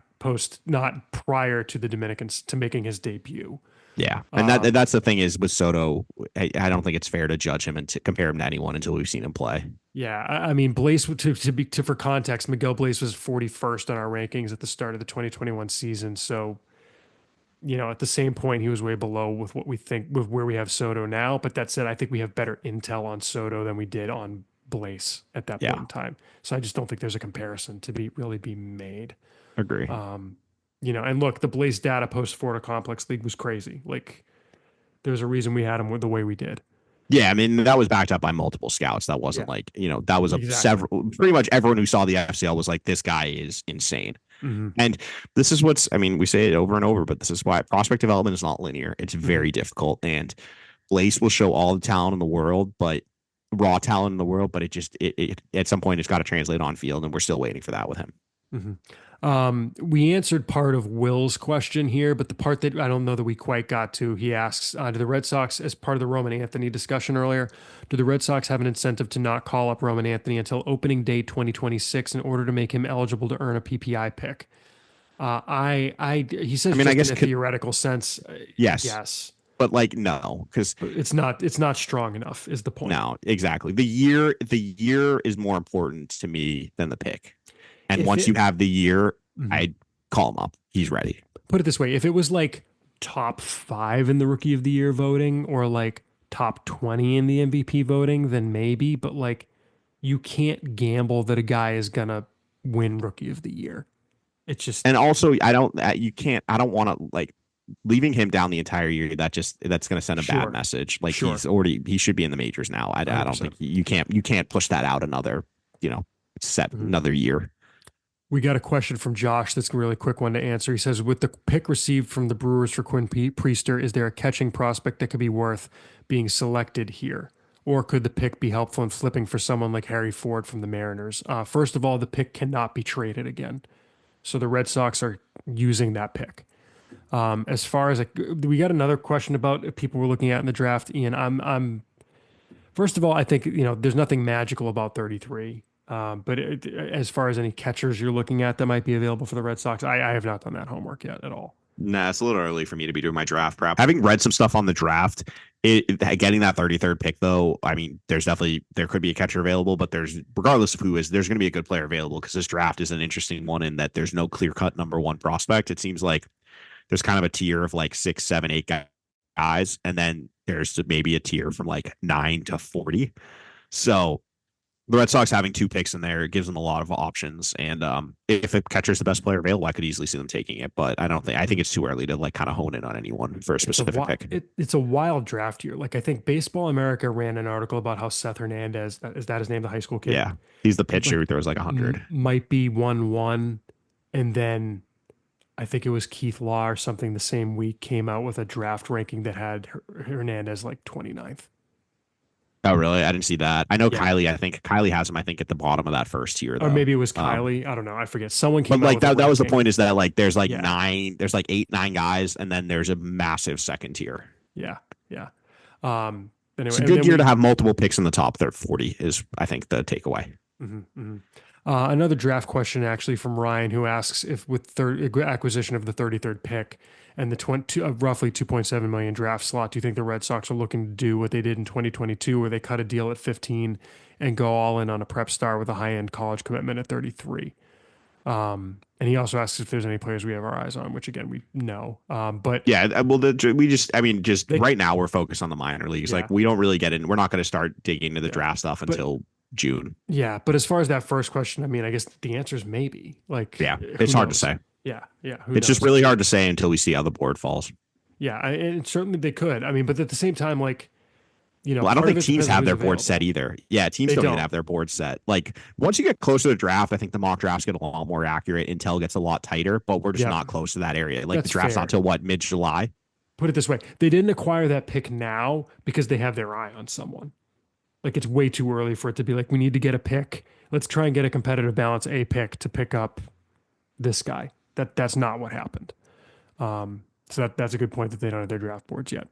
not prior to the Dominicans to making his debut. Yeah, and that's the thing is with Soto, I don't think it's fair to judge him and to compare him to anyone until we've seen him play. Yeah, I mean Blaze for context, Miguel Blaze was 41st on our rankings at the start of the 2021 season. So, at the same point, he was way below with what we think with where we have Soto now. But that said, I think we have better intel on Soto than we did on Blaze at that point in time. So I just don't think there's a comparison to really be made. Agree. And look, the Blaze data post Florida Complex League was crazy. Like, there's a reason we had him the way we did. Yeah, I mean that was backed up by multiple scouts. That wasn't like that was pretty much everyone who saw the FCL was like, this guy is insane. Mm-hmm. And this is we say it over and over, but this is why prospect development is not linear. It's very difficult, and Blaze will show all the talent in the world, but raw talent in the world, but it at some point it's got to translate on field, and we're still waiting for that with him. We answered part of Will's question here, but the part that I don't know that we quite got to, he asks, do the Red Sox, as part of the Roman Anthony discussion earlier, do the Red Sox have an incentive to not call up Roman Anthony until opening day 2026 in order to make him eligible to earn a PPI pick? He says, I mean, I just guess in a theoretical sense, yes, yes, but like no, because but it's not strong enough is the point. no, exactly. The year is more important to me than the pick. And If once it, you have the year, Mhm. I'd call him up. He's ready. Put it this way, if it was like top 5 in the rookie of the year voting or like top 20 in the MVP voting, then maybe, but like you can't gamble that a guy is gonna win rookie of the year. It's just And also, I don't. You can't. I don't want to like leaving him down the entire year. That's going to send a bad Sure. message. Like Sure. he should be in the majors now. I don't 100%. think you can't push that out another. Set Mhm. another year. We got a question from Josh that's a really quick one to answer. He says, with the pick received from the Brewers for Quinn Priester, is there a catching prospect that could be worth being selected here? Or could the pick be helpful in flipping for someone like Harry Ford from the Mariners? First of all, the pick cannot be traded again. So the Red Sox are using that pick. As far as we got another question about if people were looking at in the draft, Ian. I'm first of all, I think there's nothing magical about 33. But as far as any catchers you're looking at that might be available for the Red Sox, I have not done that homework yet at all. Nah, it's a little early for me to be doing my draft prep. Having read some stuff on the draft, getting that 33rd pick though, I mean, there could be a catcher available, but regardless of who is, there's going to be a good player available because this draft is an interesting one in that there's no clear cut number one prospect. It seems like there's kind of a tier of like 6, 7, 8 guys, and then there's maybe a tier from like 9 to 40. So the Red Sox having 2 picks in there, it gives them a lot of options. And if a catcher is the best player available, I could easily see them taking it. But I think it's too early to like kind of hone in on anyone for a specific pick. It's a wild draft year. Like I think Baseball America ran an article about how Seth Hernandez, is that his name, the high school kid? Yeah, he's the pitcher who throws like 100. Might be 1-1, and then I think it was Keith Law or something the same week came out with a draft ranking that had Hernandez like 29th. Oh, really? I didn't see that. I know Yeah. Kylie. I think Kylie has him. I think at the bottom of that first tier, though. Or maybe it was Kylie. I don't know. I forget. Someone But came out like with a that was the ranking. point is that like there's like Yeah. 9, there's like 8, 9 guys, and then there's a massive second tier. Yeah. Anyway, It's a and good then year to have multiple picks in the top 40 is I think the takeaway. Another draft question actually from Ryan, who asks if with acquisition of the 33rd pick and the roughly 2.7 million draft slot, do you think the Red Sox are looking to do what they did in 2022, where they cut a deal at 15 and go all in on a prep star with a high end college commitment at 33? And he also asks if there's any players we have our eyes on, which again we know. But Yeah, well, right now we're focused on the minor leagues. Yeah. Like we don't really get in. We're not going to start digging into the draft stuff until June. yeah, but as far as that first question, I mean, I guess the answer is maybe. Like, Yeah, who it's hard to knows? say. Yeah. It's just really hard to say until we see how the board falls. Yeah, and certainly they could. I mean, but at the same time, like, Well, I don't part of think it teams depends on have who's their board available. set either. Yeah, teams They don't even don't. have their board set. Like once you get closer to the draft, I think the mock drafts get a lot more accurate. Intel gets a lot tighter, but we're just Yep. not close to that area. Like That's the draft's fair. not till what, mid-July? Put it this way: they didn't acquire that pick now because they have their eye on someone. Like it's way too early for it to be like we need to get a pick. Let's try and get a competitive balance A pick to pick up this guy. That's not what happened. So that's a good point that they don't have their draft boards yet.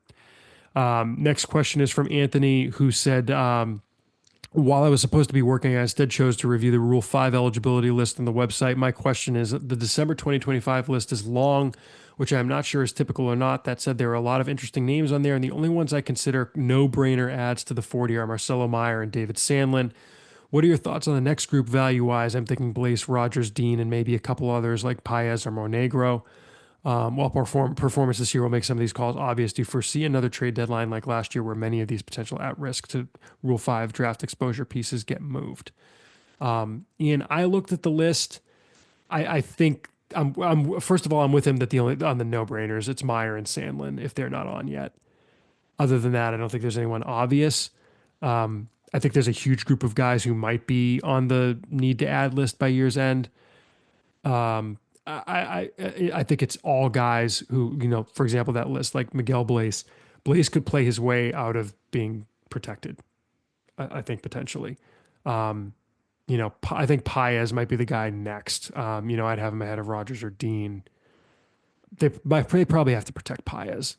Next question is from Anthony, who said, while I was supposed to be working, I instead chose to review the Rule 5 eligibility list on the website. My question is, the December 2025 list is long, which I'm not sure is typical or not. That said, there are a lot of interesting names on there, and the only ones I consider no-brainer adds to the 40 are Marcelo Meyer and David Sandlin. What are your thoughts on the next group value-wise? I'm thinking Blaze, Rogers, Dean, and maybe a couple others like Paez or Monegro. While performance this year will make some of these calls obvious, do you foresee another trade deadline like last year where many of these potential at-risk to Rule 5 draft exposure pieces get moved? Ian, I looked at the list. I think I'm first of all, I'm with him that on the no-brainers, it's Meyer and Sandlin if they're not on yet. Other than that, I don't think there's anyone obvious. I think there's a huge group of guys who might be on the need to add list by year's end. I think it's all guys who, for example, that list like Miguel Blaze. Blaze could play his way out of being protected. I think potentially. Um, I think Paez might be the guy next. I'd have him ahead of Rogers or Dean. They probably have to protect Paez.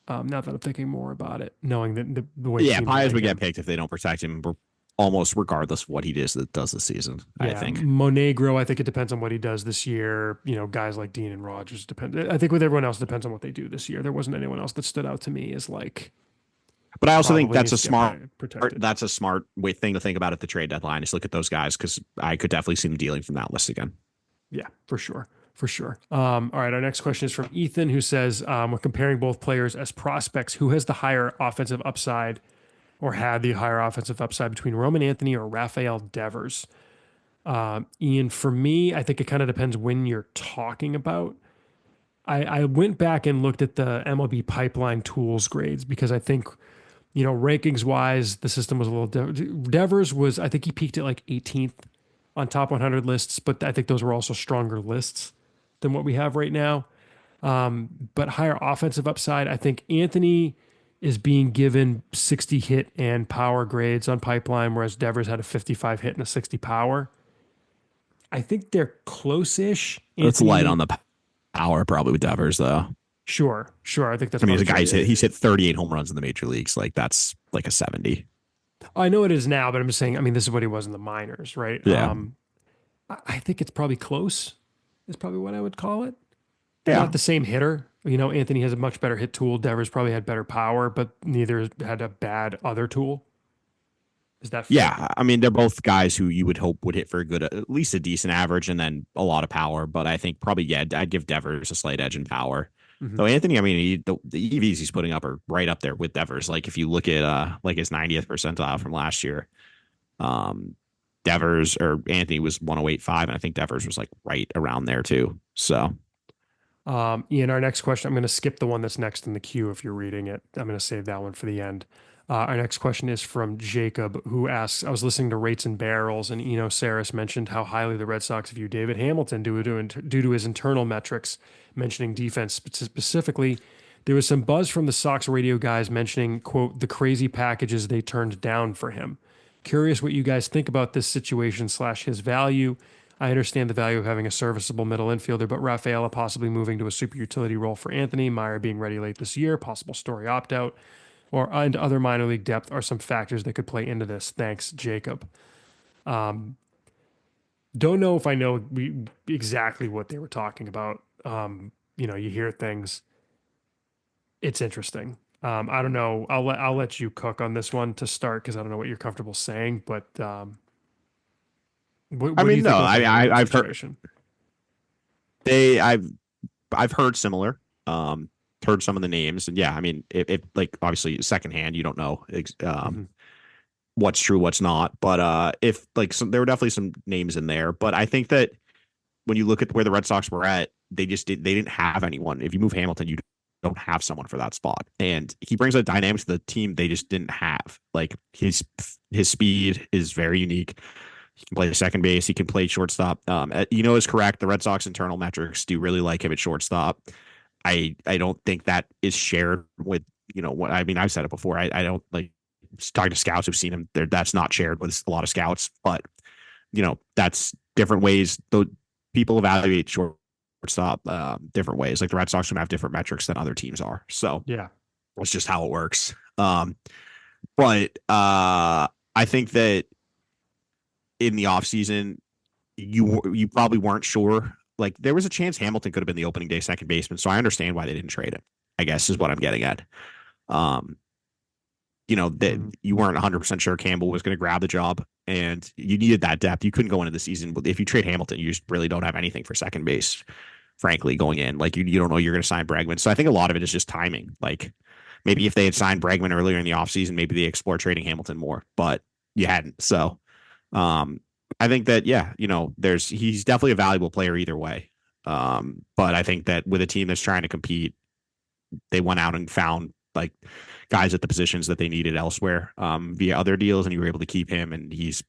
Now that I'm thinking more about it, knowing that the way Yeah, teams Pies like would get him. picked if they don't protect him, almost regardless of what he does this season. I Yeah, think. Monegro, I think it depends on what he does this year. Guys like Dean and Rogers depend. I think with everyone else, it depends on what they do this year. There wasn't anyone else that stood out to me as like But I also think probably that's needs a to get smart protected. that's a smart way thing to think about at the trade deadline is look at those guys because I could definitely see them dealing from that list again. Yeah, for sure. For sure. All right. Our next question is from Ethan, who says, we're comparing both players as prospects. Who has the higher offensive upside or had the higher offensive upside between Roman Anthony or Rafael Devers? Ian, for me, I think it kind of depends when you're talking about. I went back and looked at the MLB pipeline tools grades because I think, rankings wise, the system was a little Devers was, I think he peaked at like 18th on top 100 lists, but I think those were also stronger lists than what we have right now. But higher offensive upside, I think Anthony is being given 60 hit and power grades on pipeline, whereas Devers had a 55 hit and a 60 power. I think they're close-ish. It's light Anthony, on the power probably with Devers though. sure. I think that's I mean, probably he's a guy true. he's hit 38 home runs in the major leagues. Like that's like a 70. I know it is now, but I'm just saying. I mean, this is what he was in the minors, right? Yeah. I think it's probably close. Is probably what I would call it. They're Yeah. not the same hitter. Anthony has a much better hit tool. Devers probably had better power, but neither had a bad other tool. Is that fair? Yeah. I mean, they're both guys who you would hope would hit for a good, at least a decent average and then a lot of power. But I think probably, yeah, I'd give Devers a slight edge in power. Hmm. Though Anthony, I mean, the EVs he's putting up are right up there with Devers. Like if you look at like his 90th percentile from last year, um, Devers or Anthony was 108.5, and I think Devers was like right around there too. So Ian, our next question, I'm going to skip the one that's next in the queue if you're reading it. I'm going to save that one for the end. Our next question is from Jacob, who asks, I was listening to Rates and Barrels, and Eno Saris mentioned how highly the Red Sox view David Hamilton due to his internal metrics, mentioning defense specifically. There was some buzz from the Sox radio guys mentioning, quote, the crazy packages they turned down for him. Curious what you guys think about this situation slash his value. I understand the value of having a serviceable middle infielder, but Rafaela possibly moving to a super utility role for Anthony, Meyer being ready late this year, possible Story opt out, and other minor league depth are some factors that could play into this. Thanks, Jacob. Don't know if I know exactly what they were talking about. You hear things. It's interesting. I don't know. I'll let you cook on this one to start because I don't know what you're comfortable saying. But I what do mean, you no, think of the Hamilton I've heard situation? they I've heard similar. Um, Heard some of the names, and yeah, I mean, if like obviously secondhand, you don't know Mm-hmm. what's true, what's not. But if like there were definitely some names in there. But I think that when you look at where the Red Sox were at, they didn't have anyone. If you move Hamilton, you don't have someone for that spot, and he brings a dynamic to the team they just didn't have. Like his speed is very unique. He can play second base. He can play shortstop. Is correct. The Red Sox internal metrics do really like him at shortstop. I don't think that is shared with what I mean. I've said it before. I don't like talking to scouts who've seen him there. That's not shared with a lot of scouts, but that's different ways. Though people evaluate shortstop different ways. Like the Red Sox can have different metrics than other teams are. So Yeah. that's just how it works. But I think that in the offseason, you probably weren't sure. Like there was a chance Hamilton could have been the opening day second baseman. So I understand why they didn't trade him, I guess is what I'm getting at. Um, that Mm-hmm. you weren't 100% sure Campbell was going to grab the job and you needed that depth. You couldn't go into the season. If you trade Hamilton, you just really don't have anything for second base, frankly, going in. Like you don't know you're going to sign Bregman. So I think a lot of it is just timing. Like maybe if they had signed Bregman earlier in the offseason, maybe they explore trading Hamilton more, but you hadn't. So um, I think that, yeah, he's definitely a valuable player either way. But I think that with a team that's trying to compete, they went out and found like guys at the positions that they needed elsewhere via other deals, and you were able to keep him. And he's,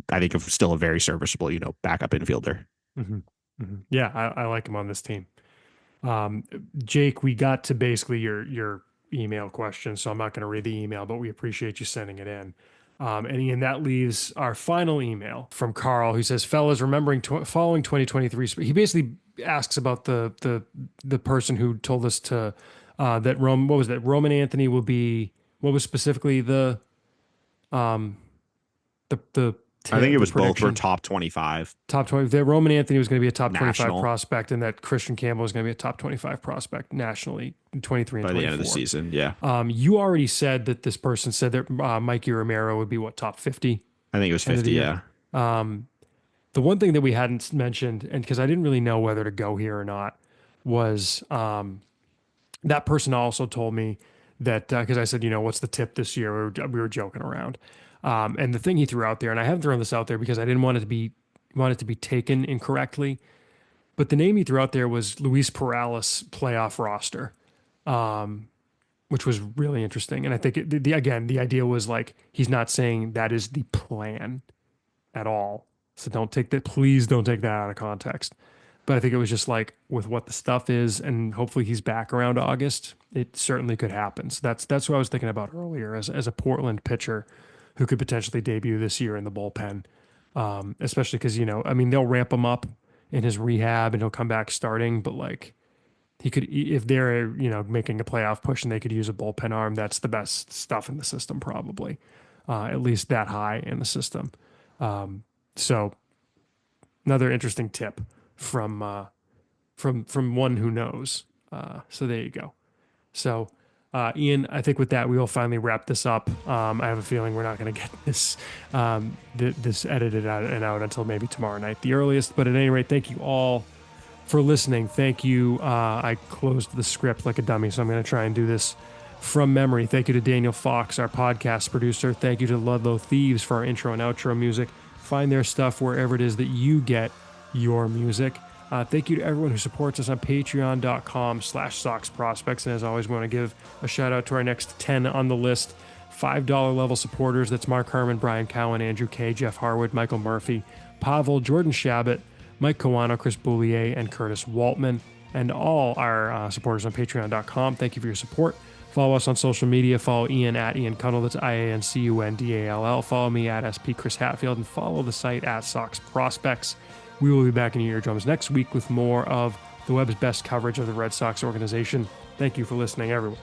I think, still a very serviceable, backup infielder. Mm-hmm. Mm-hmm. Yeah, I like him on this team. Um, Jake, we got to basically your email question, so I'm not going to read the email, but we appreciate you sending it in. And Ian, that leaves our final email from Carl, who says, "Fellas, remembering following 2023." He basically asks about the person who told us to that what was that? Roman Anthony will be, what was specifically um the I think it the was both for prediction? top 25 Top 20. That Roman Anthony was going to be a top 25 national prospect, and that Christian Campbell was going to be a top 25 prospect nationally in 23 and by 24. the end of the season. Yeah. You already said that this person said that Mikey Romero would be what, top 50? I think it was End of the 50. year. Yeah. The one thing that we hadn't mentioned, and because I didn't really know whether to go here or not, was that person also told me that, because I said, what's the tip this year? We were joking around. And the thing he threw out there, and I haven't thrown this out there because I didn't want it to be taken incorrectly, but the name he threw out there was Luis Perales playoff roster, which was really interesting. And I think again, the idea was like, he's not saying that is the plan at all. So please don't take that out of context. But I think it was just like, with what the stuff is, and hopefully he's back around August, it certainly could happen. So that's what I was thinking about earlier as a Portland pitcher who could potentially debut this year in the bullpen. Especially because, they'll ramp him up in his rehab and he'll come back starting, but like, he could, if they're, making a playoff push and they could use a bullpen arm, that's the best stuff in the system, probably, at least that high in the system. So another interesting tip from one who knows. So there you go. So, Ian, I think with that, we will finally wrap this up. I have a feeling we're not going to get this this edited out until maybe tomorrow night, the earliest. But at any rate, thank you all for listening. Thank you. I closed the script like a dummy, so I'm going to try and do this from memory. Thank you to Daniel Fox, our podcast producer. Thank you to Ludlow Thieves for our intro and outro music. Find their stuff wherever it is that you get your music. Thank you to everyone who supports us on patreon.com/Sox Prospects. And as always, we want to give a shout out to our next 10 on the list, $5 level supporters. That's Mark Herman, Brian Cowan, Andrew Kay, Jeff Harwood, Michael Murphy, Pavel, Jordan Shabbat, Mike Kawano, Chris Boulier, and Curtis Waltman, and all our supporters on patreon.com. Thank you for your support. Follow us on social media. Follow Ian at Ian Cunnell. That's IANCUNDALL. Follow me at SP Chris Hatfield, and follow the site at Sox Prospects. We will be back in your eardrums next week with more of the web's best coverage of the Red Sox organization. Thank you for listening, everyone.